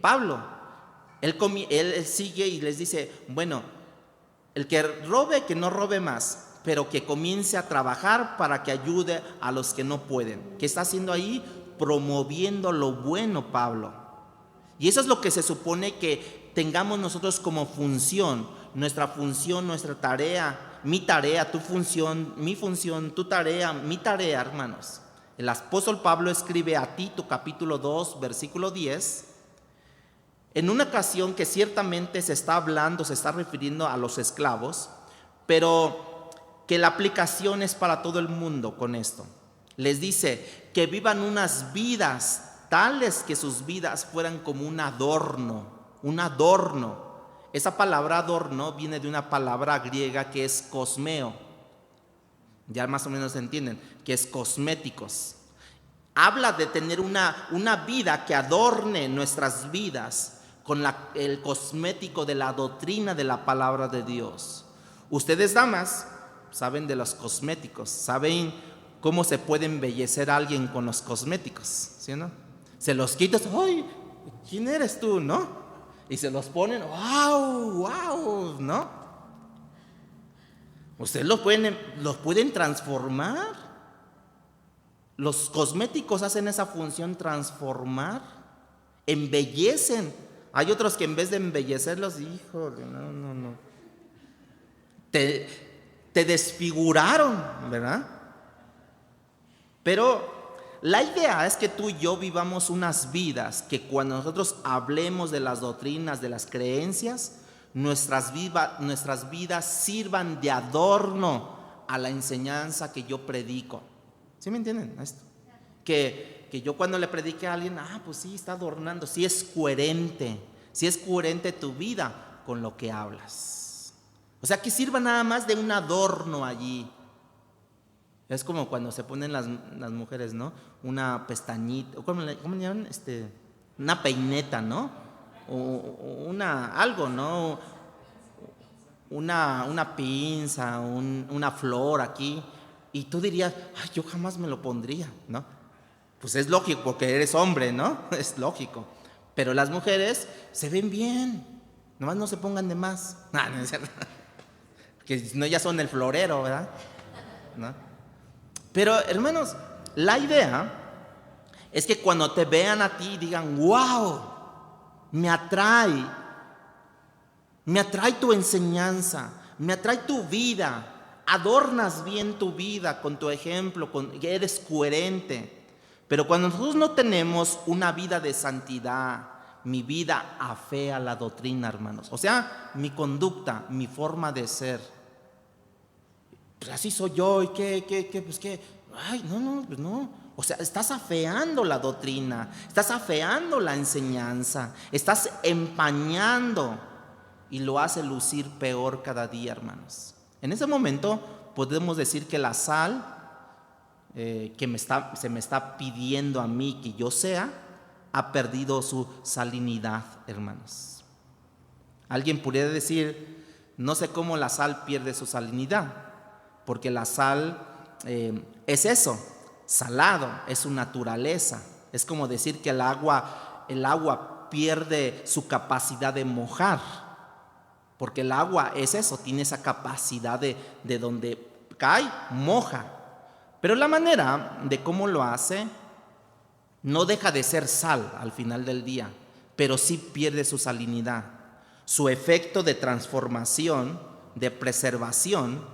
Pablo. Él sigue y les dice: bueno, el que robe, que no robe más, pero que comience a trabajar para que ayude a los que no pueden. ¿Qué está haciendo ahí? Promoviendo lo bueno, Pablo. Y eso es lo que se supone que tengamos nosotros como función, nuestra tarea, mi tarea, tu función, mi función, tu tarea, mi tarea, hermanos. El apóstol Pablo escribe a Tito capítulo 2, versículo 10, en una ocasión que ciertamente se está refiriendo a los esclavos, pero que la aplicación es para todo el mundo con esto. Les dice que vivan unas vidas tales que sus vidas fueran como un adorno. Esa palabra adorno viene de una palabra griega que es cosmeo. Ya más o menos entienden que es cosméticos. Habla de tener una vida que adorne nuestras vidas con el cosmético de la doctrina de la palabra de Dios. Ustedes, damas, saben de los cosméticos, saben cómo se puede embellecer a alguien con los cosméticos, ¿sí o no? Se los quitas, ¡ay! ¿Quién eres tú, no? Y se los ponen, ¡wow! ¿No? Ustedes los pueden transformar. Los cosméticos hacen esa función, transformar, embellecen. Hay otros que en vez de embellecerlos, híjole, no. Te desfiguraron, ¿verdad? Pero La idea es que tú y yo vivamos unas vidas que cuando nosotros hablemos de las doctrinas, de las creencias, nuestras vidas sirvan de adorno a la enseñanza que yo predico. ¿Sí me entienden esto? Que yo cuando le predique a alguien, pues sí, está adornando, sí es coherente tu vida con lo que hablas. O sea, que sirva nada más de un adorno allí. Es como cuando se ponen las mujeres, ¿no? Una pestañita, ¿cómo le llaman? Una peineta, ¿no? O algo, ¿no? Una pinza, una flor aquí. Y tú dirías, yo jamás me lo pondría, ¿no? Pues es lógico, porque eres hombre, ¿no? Es lógico. Pero las mujeres se ven bien, nomás no se pongan de más. No es cierto. Que si no, ya son el florero, ¿verdad? ¿No? Pero hermanos, la idea es que cuando te vean a ti digan, wow, me atrae tu enseñanza, me atrae tu vida, adornas bien tu vida con tu ejemplo, que eres coherente. Pero cuando nosotros no tenemos una vida de santidad, mi vida afea la doctrina, hermanos. O sea, mi conducta, mi forma de ser. Pues así soy yo, y pues qué. Pues no. O sea, estás afeando la doctrina, estás afeando la enseñanza, estás empañando y lo hace lucir peor cada día, hermanos. En ese momento podemos decir que la sal se me está pidiendo a mí que yo sea, ha perdido su salinidad, hermanos. Alguien podría decir, no sé cómo la sal pierde su salinidad, porque la sal es eso, salado, es su naturaleza. Es como decir que el agua pierde su capacidad de mojar, porque el agua es eso, tiene esa capacidad de donde cae, moja. Pero la manera de cómo lo hace no deja de ser sal al final del día, pero sí pierde su salinidad. Su efecto de transformación, de preservación,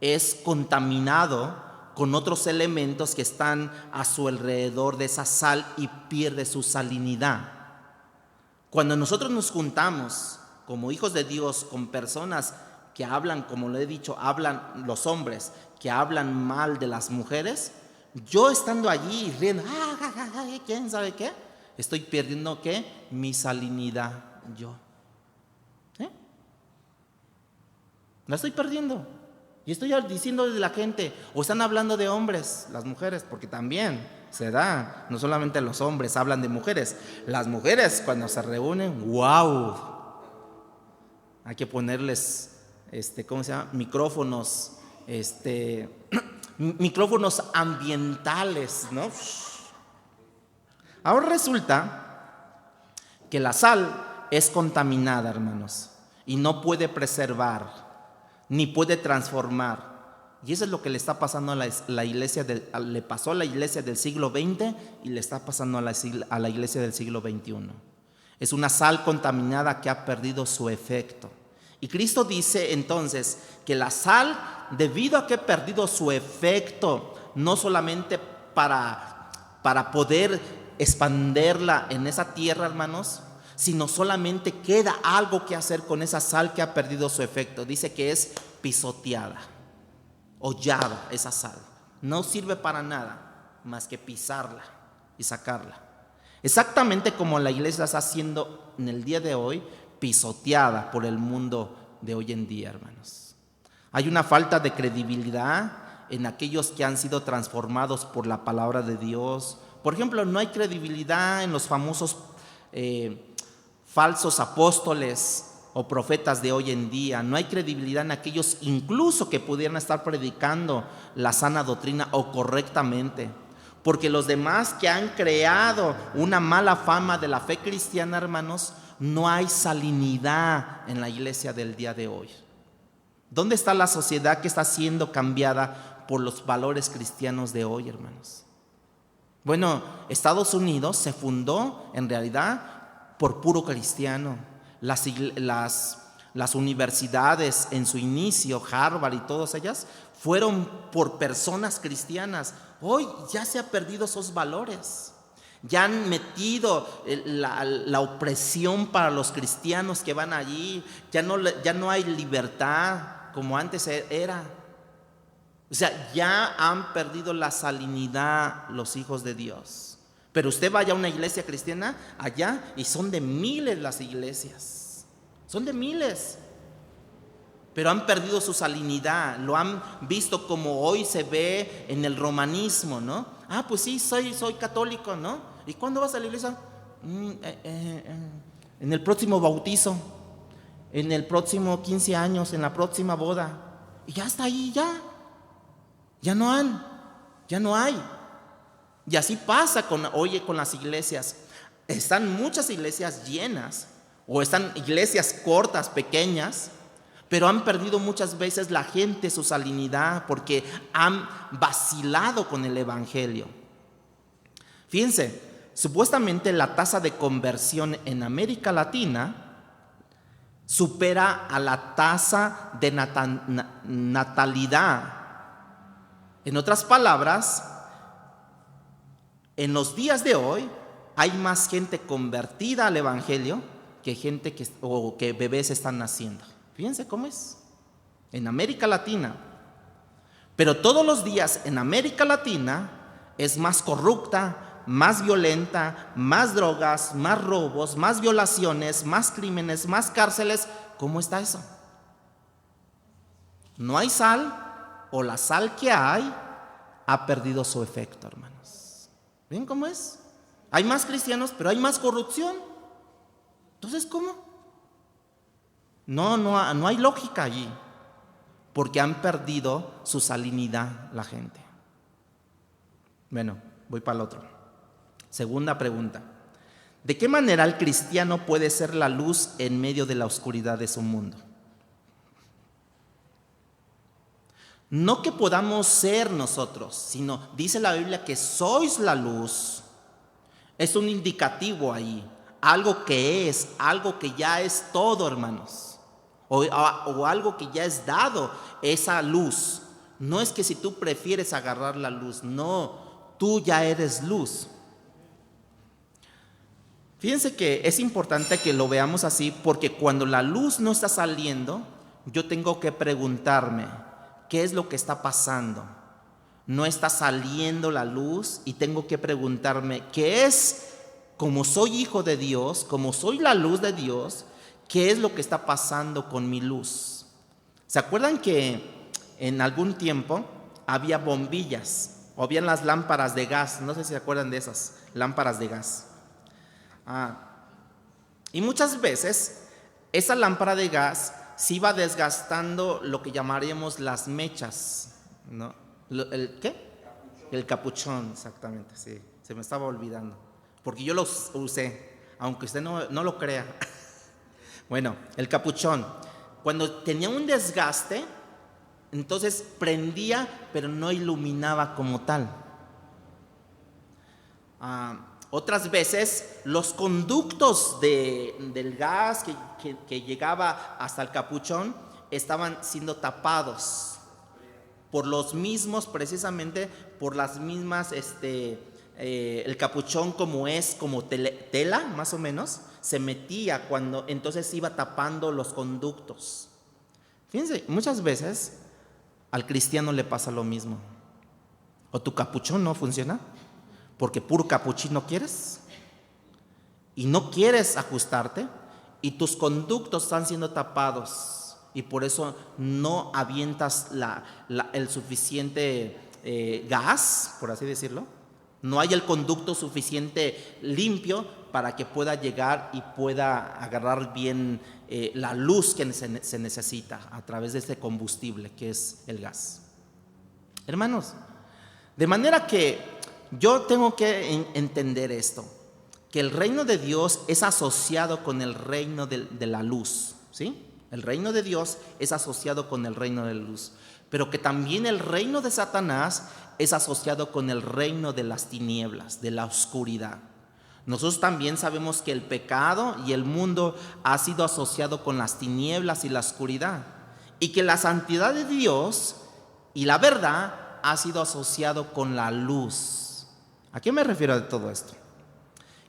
es contaminado con otros elementos que están a su alrededor de esa sal y pierde su salinidad. Cuando nosotros nos juntamos como hijos de Dios con personas que hablan, como lo he dicho, hablan los hombres, que hablan mal de las mujeres, yo estando allí riendo, ¿quién sabe qué? Estoy perdiendo ¿qué? Mi salinidad yo. La estoy perdiendo. Y estoy diciendo de la gente, o están hablando de hombres, las mujeres, porque también se da, no solamente los hombres hablan de mujeres, las mujeres cuando se reúnen, wow, hay que ponerles, ¿cómo se llama? Micrófonos, micrófonos ambientales, ¿no? Ahora resulta que la sal es contaminada, hermanos, y no puede preservar, ni puede transformar. Y eso es lo que le está pasando a la iglesia, le pasó a la iglesia del siglo XX y le está pasando a la iglesia del siglo XXI. Es una sal contaminada que ha perdido su efecto. Y Cristo dice entonces que la sal, debido a que ha perdido su efecto, no solamente para poder expanderla en esa tierra, hermanos, sino solamente queda algo que hacer con esa sal que ha perdido su efecto. Dice que es pisoteada, hollada esa sal. No sirve para nada más que pisarla y sacarla. Exactamente como la iglesia está siendo en el día de hoy pisoteada por el mundo de hoy en día, hermanos. Hay una falta de credibilidad en aquellos que han sido transformados por la palabra de Dios. Por ejemplo, no hay credibilidad en los famosos falsos apóstoles o profetas de hoy en día. No hay credibilidad en aquellos incluso que pudieran estar predicando la sana doctrina o correctamente, porque los demás que han creado una mala fama de la fe cristiana, hermanos, no hay salinidad en la iglesia del día de hoy. ¿Dónde está la sociedad que está siendo cambiada por los valores cristianos de hoy, hermanos? Bueno, Estados Unidos se fundó en realidad por puro cristiano. Las universidades en su inicio, Harvard y todas ellas, fueron por personas cristianas. Hoy ya se han perdido esos valores. Ya han metido la opresión para los cristianos que van allí. Ya no hay libertad como antes era. O sea, ya han perdido la salinidad los hijos de Dios. Pero usted vaya a una iglesia cristiana allá y son de miles las iglesias. Son de miles. Pero han perdido su salinidad. Lo han visto como hoy se ve en el romanismo, ¿no? Ah, pues sí, soy católico, ¿no? ¿Y cuándo vas a la iglesia? En el próximo bautizo, en el próximo 15 años, en la próxima boda. Y ya está ahí, ya no hay. Y así pasa con las iglesias. Están muchas iglesias llenas, o están iglesias cortas, pequeñas, pero han perdido muchas veces la gente su salinidad porque han vacilado con el evangelio. Fíjense, supuestamente la tasa de conversión en América Latina supera a la tasa de natalidad. En otras palabras, en los días de hoy hay más gente convertida al evangelio que gente que bebés están naciendo. Fíjense cómo es en América Latina. Pero todos los días en América Latina es más corrupta, más violenta, más drogas, más robos, más violaciones, más crímenes, más cárceles. ¿Cómo está eso? No hay sal, o la sal que hay ha perdido su efecto, hermanos. ¿Ven cómo es? Hay más cristianos, pero hay más corrupción. Entonces, ¿cómo? No hay lógica allí, porque han perdido su salinidad la gente. Bueno, voy para el otro. Segunda pregunta. ¿De qué manera el cristiano puede ser la luz en medio de la oscuridad de su mundo? No que podamos ser nosotros, sino dice la Biblia que sois la luz. Es un indicativo ahí, algo que es, algo que ya es todo, hermanos. O algo que ya es dado, esa luz. No es que si tú prefieres agarrar la luz, no, tú ya eres luz. Fíjense que es importante que lo veamos así, porque cuando la luz no está saliendo, yo tengo que preguntarme, ¿qué es lo que está pasando? No está saliendo la luz y tengo que preguntarme, ¿qué es? Como soy hijo de Dios, como soy la luz de Dios, ¿qué es lo que está pasando con mi luz? ¿Se acuerdan que en algún tiempo había bombillas o habían las lámparas de gas? No sé si se acuerdan de esas lámparas de gas. Y muchas veces esa lámpara de gas se iba desgastando lo que llamaríamos las mechas, ¿no? ¿El qué? El capuchón, exactamente, sí. Se me estaba olvidando, porque yo lo usé, aunque usted no lo crea. Bueno, el capuchón, cuando tenía un desgaste, entonces prendía, pero no iluminaba como tal. Otras veces, los conductos del gas que llegaba hasta el capuchón estaban siendo tapados por los mismos, precisamente por las mismas, el capuchón como tela, más o menos, se metía cuando entonces iba tapando los conductos. Fíjense, muchas veces al cristiano le pasa lo mismo. O tu capuchón no funciona, porque puro capuchino quieres, y no quieres ajustarte, y tus conductos están siendo tapados, y por eso no avientas el suficiente gas, por así decirlo. No hay el conducto suficiente limpio para que pueda llegar y pueda agarrar bien la luz que se necesita a través de este combustible que es el gas. Hermanos, de manera que yo tengo que entender esto, que el reino de Dios es asociado con el reino de la luz, ¿sí? El reino de Dios es asociado con el reino de la luz, pero que también el reino de Satanás es asociado con el reino de las tinieblas, de la oscuridad. Nosotros también sabemos que el pecado y el mundo ha sido asociado con las tinieblas y la oscuridad, y que la santidad de Dios y la verdad ha sido asociado con la luz. ¿A qué me refiero de todo esto?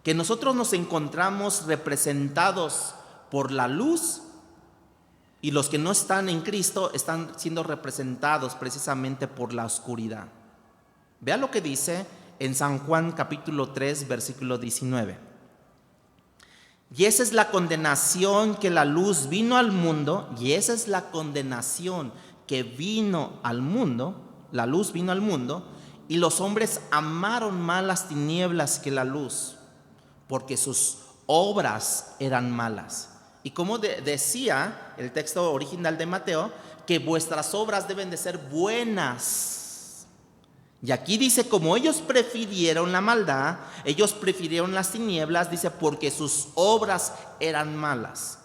Que nosotros nos encontramos representados por la luz, y los que no están en Cristo están siendo representados precisamente por la oscuridad. Vea lo que dice en San Juan capítulo 3 versículo 19. Y esa es la condenación, que la luz vino al mundo, y esa es la condenación, que vino al mundo, la luz vino al mundo, y los hombres amaron más las tinieblas que la luz, porque sus obras eran malas. Y como decía el texto original de Mateo, que vuestras obras deben de ser buenas. Y aquí dice, como ellos prefirieron la maldad, ellos prefirieron las tinieblas, dice, porque sus obras eran malas.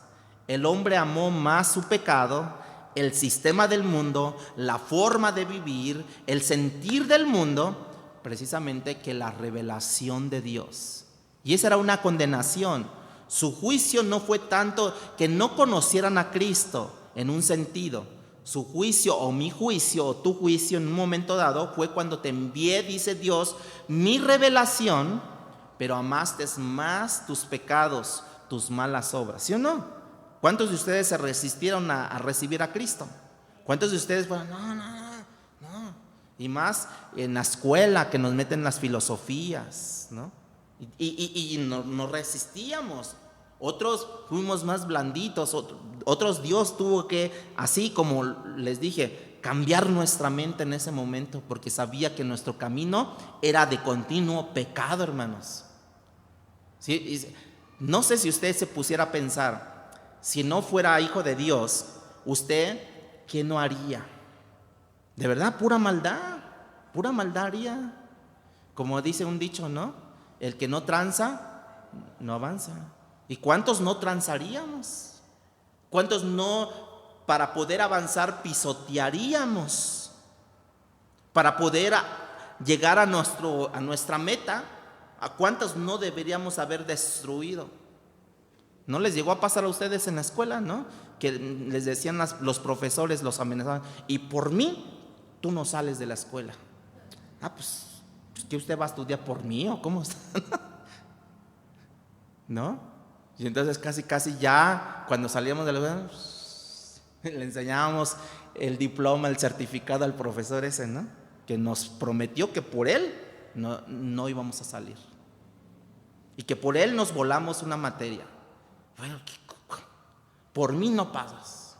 El hombre amó más su pecado, el sistema del mundo, la forma de vivir, el sentir del mundo, precisamente que la revelación de Dios. Y esa era una condenación. Su juicio no fue tanto que no conocieran a Cristo en un sentido. Su juicio, o mi juicio, o tu juicio en un momento dado fue cuando te envié, dice Dios, mi revelación, pero amaste más tus pecados, tus malas obras. ¿Sí o no? ¿Cuántos de ustedes se resistieron a recibir a Cristo? ¿Cuántos de ustedes fueron, no? Y más en la escuela, que nos meten las filosofías, ¿no? Y no resistíamos. Otros fuimos más blanditos, otros Dios tuvo que, así como les dije, cambiar nuestra mente en ese momento, porque sabía que nuestro camino era de continuo pecado, hermanos. ¿Sí? No sé si usted se pusiera a pensar, si no fuera hijo de Dios, ¿usted qué no haría? De verdad, pura maldad haría. Como dice un dicho, ¿no? El que no tranza, no avanza. ¿Y cuántos no tranzaríamos? ¿Cuántos no, para poder avanzar, pisotearíamos? Para poder llegar a nuestra meta, ¿a cuántos no deberíamos haber destruido? ¿No les llegó a pasar a ustedes en la escuela, no? Que les decían los profesores, los amenazaban, y por mí, tú no sales de la escuela. Pues ¿que usted va a estudiar por mí o cómo está? ¿No? Y entonces casi ya cuando salíamos de la escuela le enseñábamos el diploma, el certificado al profesor ese, ¿no? Que nos prometió que por él no íbamos a salir, y que por él nos volamos una materia. Bueno, por mí no pasas.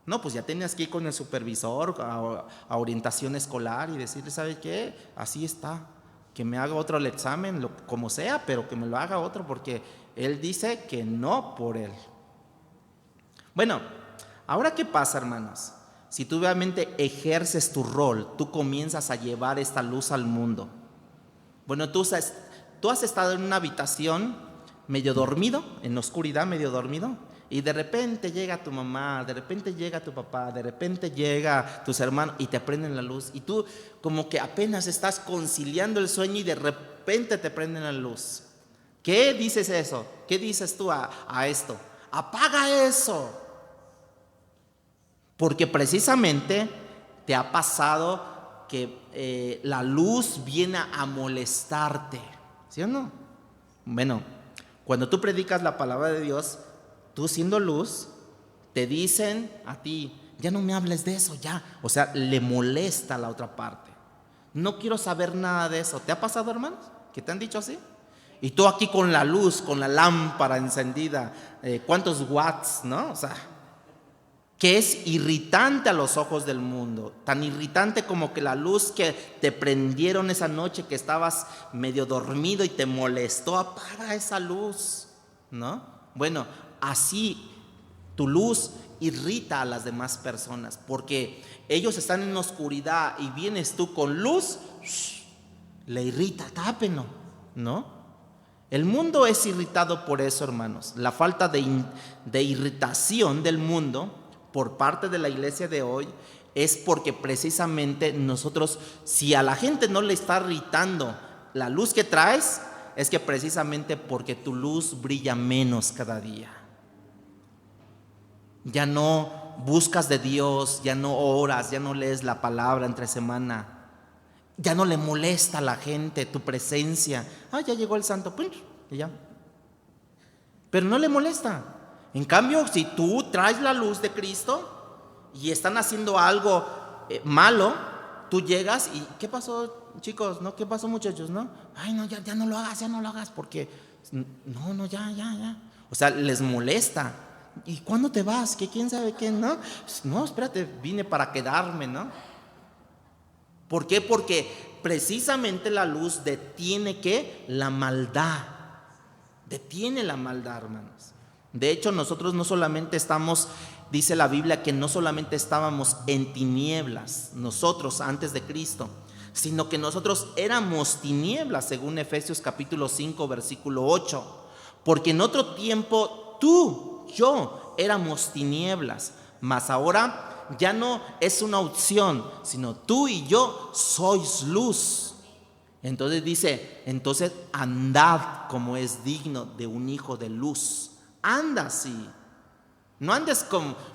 No, pues ya tenías que ir con el supervisor a orientación escolar y decirle, ¿sabe qué? Así está, que me haga otro el examen, como sea, pero que me lo haga otro, porque él dice que no por él. Bueno, ahora ¿qué pasa, hermanos? Si tú realmente ejerces tu rol, tú comienzas a llevar esta luz al mundo. Bueno, tú has estado en una habitación medio dormido, en la oscuridad, medio dormido, y de repente llega tu mamá, de repente llega tu papá, de repente llega tus hermanos y te prenden la luz, y tú como que apenas estás conciliando el sueño y de repente te prenden la luz. ¿Qué dices eso? ¿Qué dices tú a esto? Apaga eso. Porque precisamente te ha pasado que la luz viene a molestarte, ¿sí o no? Bueno, cuando tú predicas la palabra de Dios, tú siendo luz, te dicen a ti, ya no me hables de eso, ya. O sea, le molesta a la otra parte. No quiero saber nada de eso. ¿Te ha pasado, hermanos? ¿Que te han dicho así? Y tú aquí con la luz, con la lámpara encendida, ¿cuántos watts, no? O sea, que es irritante a los ojos del mundo, tan irritante como que la luz que te prendieron esa noche que estabas medio dormido y te molestó, apaga esa luz, ¿no? Bueno, así tu luz irrita a las demás personas, porque ellos están en oscuridad y vienes tú con luz, le irrita, tápenlo, ¿no? El mundo es irritado por eso, hermanos. La falta de irritación del mundo por parte de la iglesia de hoy es porque precisamente nosotros, si a la gente no le está irritando la luz que traes, es que precisamente porque tu luz brilla menos cada día. Ya no buscas de Dios, ya no oras, ya no lees la palabra entre semana. Ya no le molesta a la gente tu presencia. Ya llegó el santo, y ya. Pero no le molesta. En cambio, si tú traes la luz de Cristo y están haciendo algo malo, tú llegas y ¿qué pasó, chicos? ¿No? ¿Qué pasó, muchachos? ¿No? Ay, no, ya no lo hagas, porque no, ya. O sea, les molesta. ¿Y cuándo te vas? ¿Que quién sabe qué? No, espérate, vine para quedarme, ¿no? ¿Por qué? Porque precisamente la luz detiene ¿qué? La maldad. Detiene la maldad, hermanos. De hecho, nosotros no solamente estamos, dice la Biblia, que no solamente estábamos en tinieblas, nosotros antes de Cristo, sino que nosotros éramos tinieblas, según Efesios capítulo 5, versículo 8. Porque en otro tiempo tú, yo, éramos tinieblas, mas ahora ya no es una opción, sino tú y yo sois luz. Entonces dice, andad como es digno de un hijo de luz. Anda así. No andes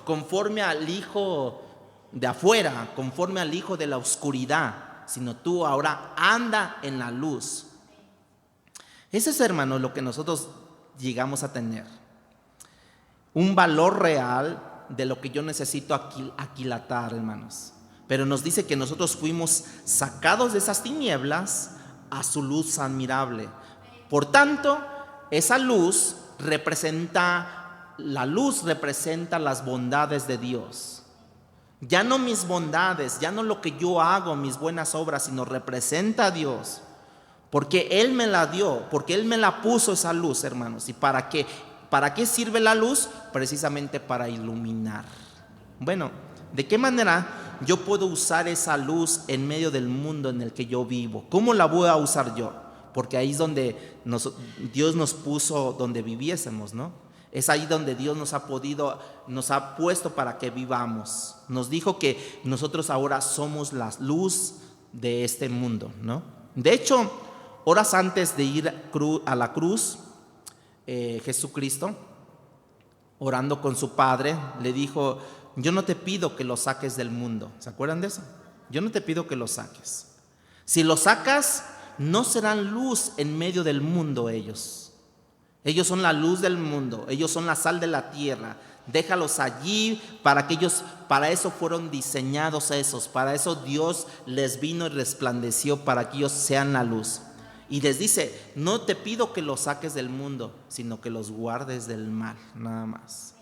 conforme al hijo de afuera, conforme al hijo de la oscuridad, sino tú ahora anda en la luz. Ese es, hermano, lo que nosotros llegamos a tener. Un valor real de lo que yo necesito aquilatar, hermanos. Pero nos dice que nosotros fuimos sacados de esas tinieblas a su luz admirable. Por tanto, esa luz representa las bondades de Dios. Ya no mis bondades, ya no lo que yo hago, mis buenas obras, sino representa a Dios. Porque Él me la dio, porque Él me la puso esa luz, hermanos. ¿Y para qué? ¿Para qué sirve la luz? Precisamente para iluminar. Bueno, ¿de qué manera yo puedo usar esa luz en medio del mundo en el que yo vivo? ¿Cómo la voy a usar yo? Porque ahí es donde Dios nos puso donde viviésemos, ¿no? Es ahí donde Dios nos ha puesto para que vivamos. Nos dijo que nosotros ahora somos la luz de este mundo, ¿no? De hecho, horas antes de ir a la cruz, Jesucristo, orando con su Padre, le dijo: yo no te pido que lo saques del mundo. ¿Se acuerdan de eso? Yo no te pido que lo saques. Si lo sacas, no serán luz en medio del mundo ellos. Ellos son la luz del mundo, ellos son la sal de la tierra. Déjalos allí para eso fueron diseñados esos, para eso Dios les vino y resplandeció para que ellos sean la luz. Y les dice: no te pido que los saques del mundo, sino que los guardes del mal, nada más.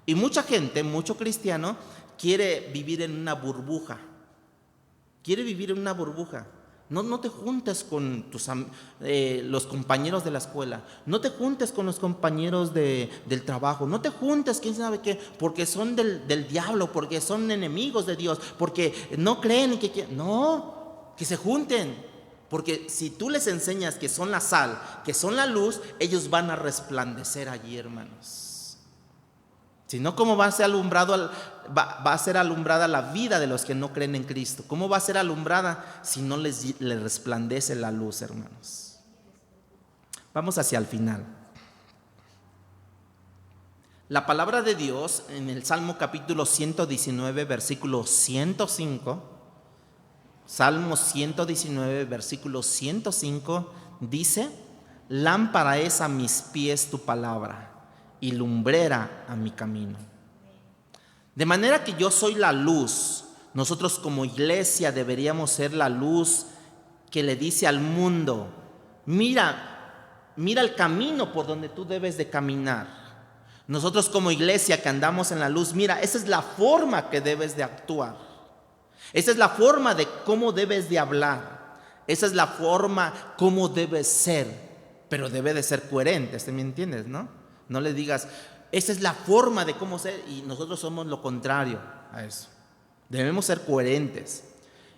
Y mucha gente, mucho cristiano, quiere vivir en una burbuja. Quiere vivir en una burbuja. No te juntes con los compañeros de la escuela. No te juntes con los compañeros del trabajo. No te juntes, quién sabe qué, porque son del diablo, porque son enemigos de Dios, porque no creen que se junten. Porque si tú les enseñas que son la sal, que son la luz, ellos van a resplandecer allí, hermanos. Si no, ¿cómo va a ser alumbrada la vida de los que no creen en Cristo? ¿Cómo va a ser alumbrada si no les resplandece la luz, hermanos? Vamos hacia el final. La palabra de Dios en el Salmo capítulo 119, versículo 105, Salmo 119, versículo 105, dice: lámpara es a mis pies tu palabra y lumbrera a mi camino. De manera que yo soy la luz. Nosotros como iglesia deberíamos ser la luz que le dice al mundo: mira el camino por donde tú debes de caminar. Nosotros como iglesia que andamos en la luz, mira, esa es la forma que debes de actuar. Esa es la forma de cómo debes de hablar. Esa es la forma cómo debes ser. Pero debe de ser coherente, ¿me entiendes, no? No le digas, esa es la forma de cómo ser, y nosotros somos lo contrario a eso. Debemos ser coherentes.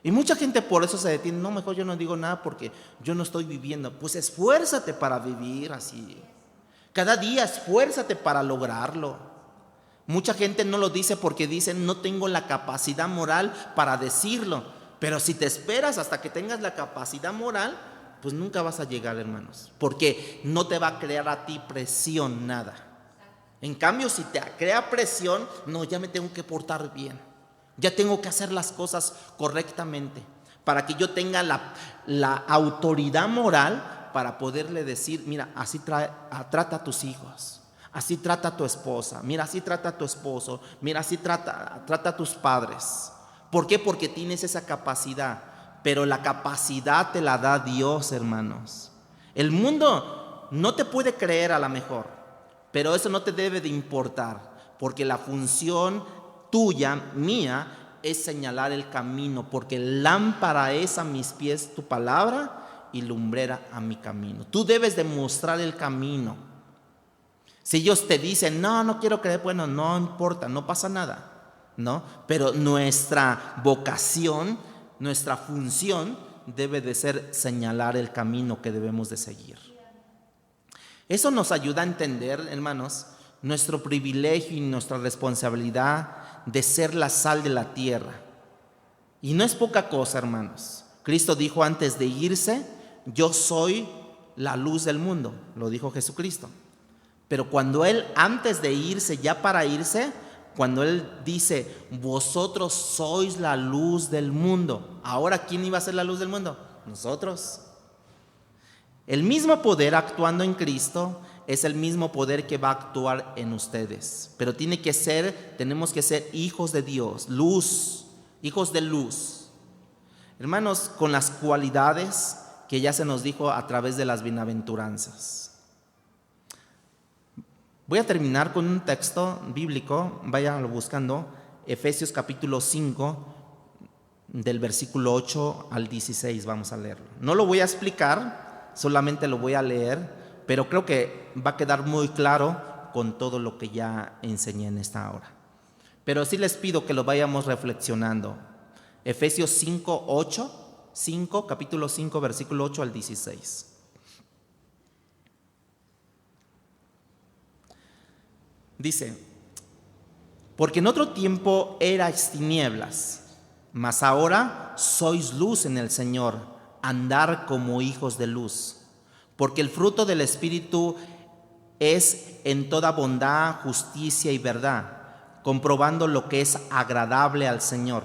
Y mucha gente por eso se detiene: no, mejor yo no digo nada porque yo no estoy viviendo. Pues esfuérzate para vivir así. Cada día esfuérzate para lograrlo. Mucha gente no lo dice porque dicen: no tengo la capacidad moral para decirlo. Pero si te esperas hasta que tengas la capacidad moral, pues nunca vas a llegar, hermanos, porque no te va a crear a ti presión nada. En cambio, si te crea presión, no, ya me tengo que portar bien, ya tengo que hacer las cosas correctamente, para que yo tenga la autoridad moral para poderle decir, mira, así trata a tus hijos, así trata a tu esposa, mira, así trata a tu esposo, mira, así trata a tus padres. ¿Por qué? Porque tienes esa capacidad, pero la capacidad te la da Dios, hermanos. El mundo no te puede creer a lo mejor, pero eso no te debe de importar, porque la función tuya, mía, es señalar el camino, porque lámpara es a mis pies tu palabra y lumbrera a mi camino. Tú debes de mostrar el camino. Si ellos te dicen, no quiero creer, bueno, no importa, no pasa nada, ¿no? Pero nuestra vocación, nuestra función debe de ser señalar el camino que debemos de seguir. Eso nos ayuda a entender, hermanos, nuestro privilegio y nuestra responsabilidad de ser la sal de la tierra. Y no es poca cosa, hermanos. Cristo dijo antes de irse, yo soy la luz del mundo, lo dijo Jesucristo. Pero cuando Él, antes de irse, ya para irse, cuando Él dice, vosotros sois la luz del mundo. Ahora, ¿quién iba a ser la luz del mundo? Nosotros. El mismo poder actuando en Cristo es el mismo poder que va a actuar en ustedes. Pero tenemos que ser hijos de Dios, luz, hijos de luz. Hermanos, con las cualidades que ya se nos dijo a través de las bienaventuranzas. Voy a terminar con un texto bíblico, váyanlo buscando, Efesios capítulo 5, del versículo 8 al 16, vamos a leerlo. No lo voy a explicar, solamente lo voy a leer, pero creo que va a quedar muy claro con todo lo que ya enseñé en esta hora. Pero sí les pido que lo vayamos reflexionando. Efesios 5, capítulo 5, versículo 8 al 16. Dice, porque en otro tiempo erais tinieblas, mas ahora sois luz en el Señor, andar como hijos de luz. Porque el fruto del Espíritu es en toda bondad, justicia y verdad, comprobando lo que es agradable al Señor.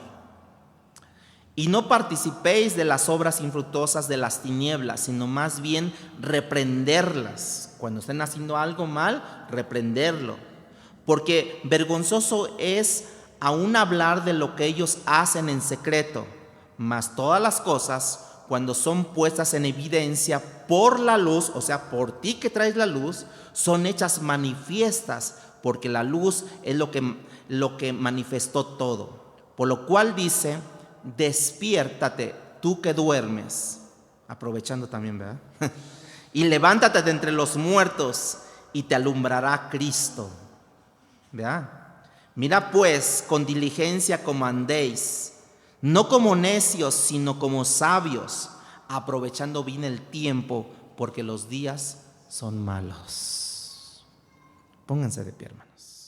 Y no participéis de las obras infructuosas de las tinieblas, sino más bien reprenderlas. Cuando estén haciendo algo mal, reprenderlo. Porque vergonzoso es aún hablar de lo que ellos hacen en secreto, mas todas las cosas, cuando son puestas en evidencia por la luz, o sea, por ti que traes la luz, son hechas manifiestas, porque la luz es lo que manifestó todo. Por lo cual dice, despiértate tú que duermes, aprovechando también, ¿verdad? Y levántate de entre los muertos y te alumbrará Cristo. ¿Verdad? Mira pues con diligencia como andéis, no como necios, sino como sabios, aprovechando bien el tiempo, porque los días son malos. Pónganse de pie, hermanos.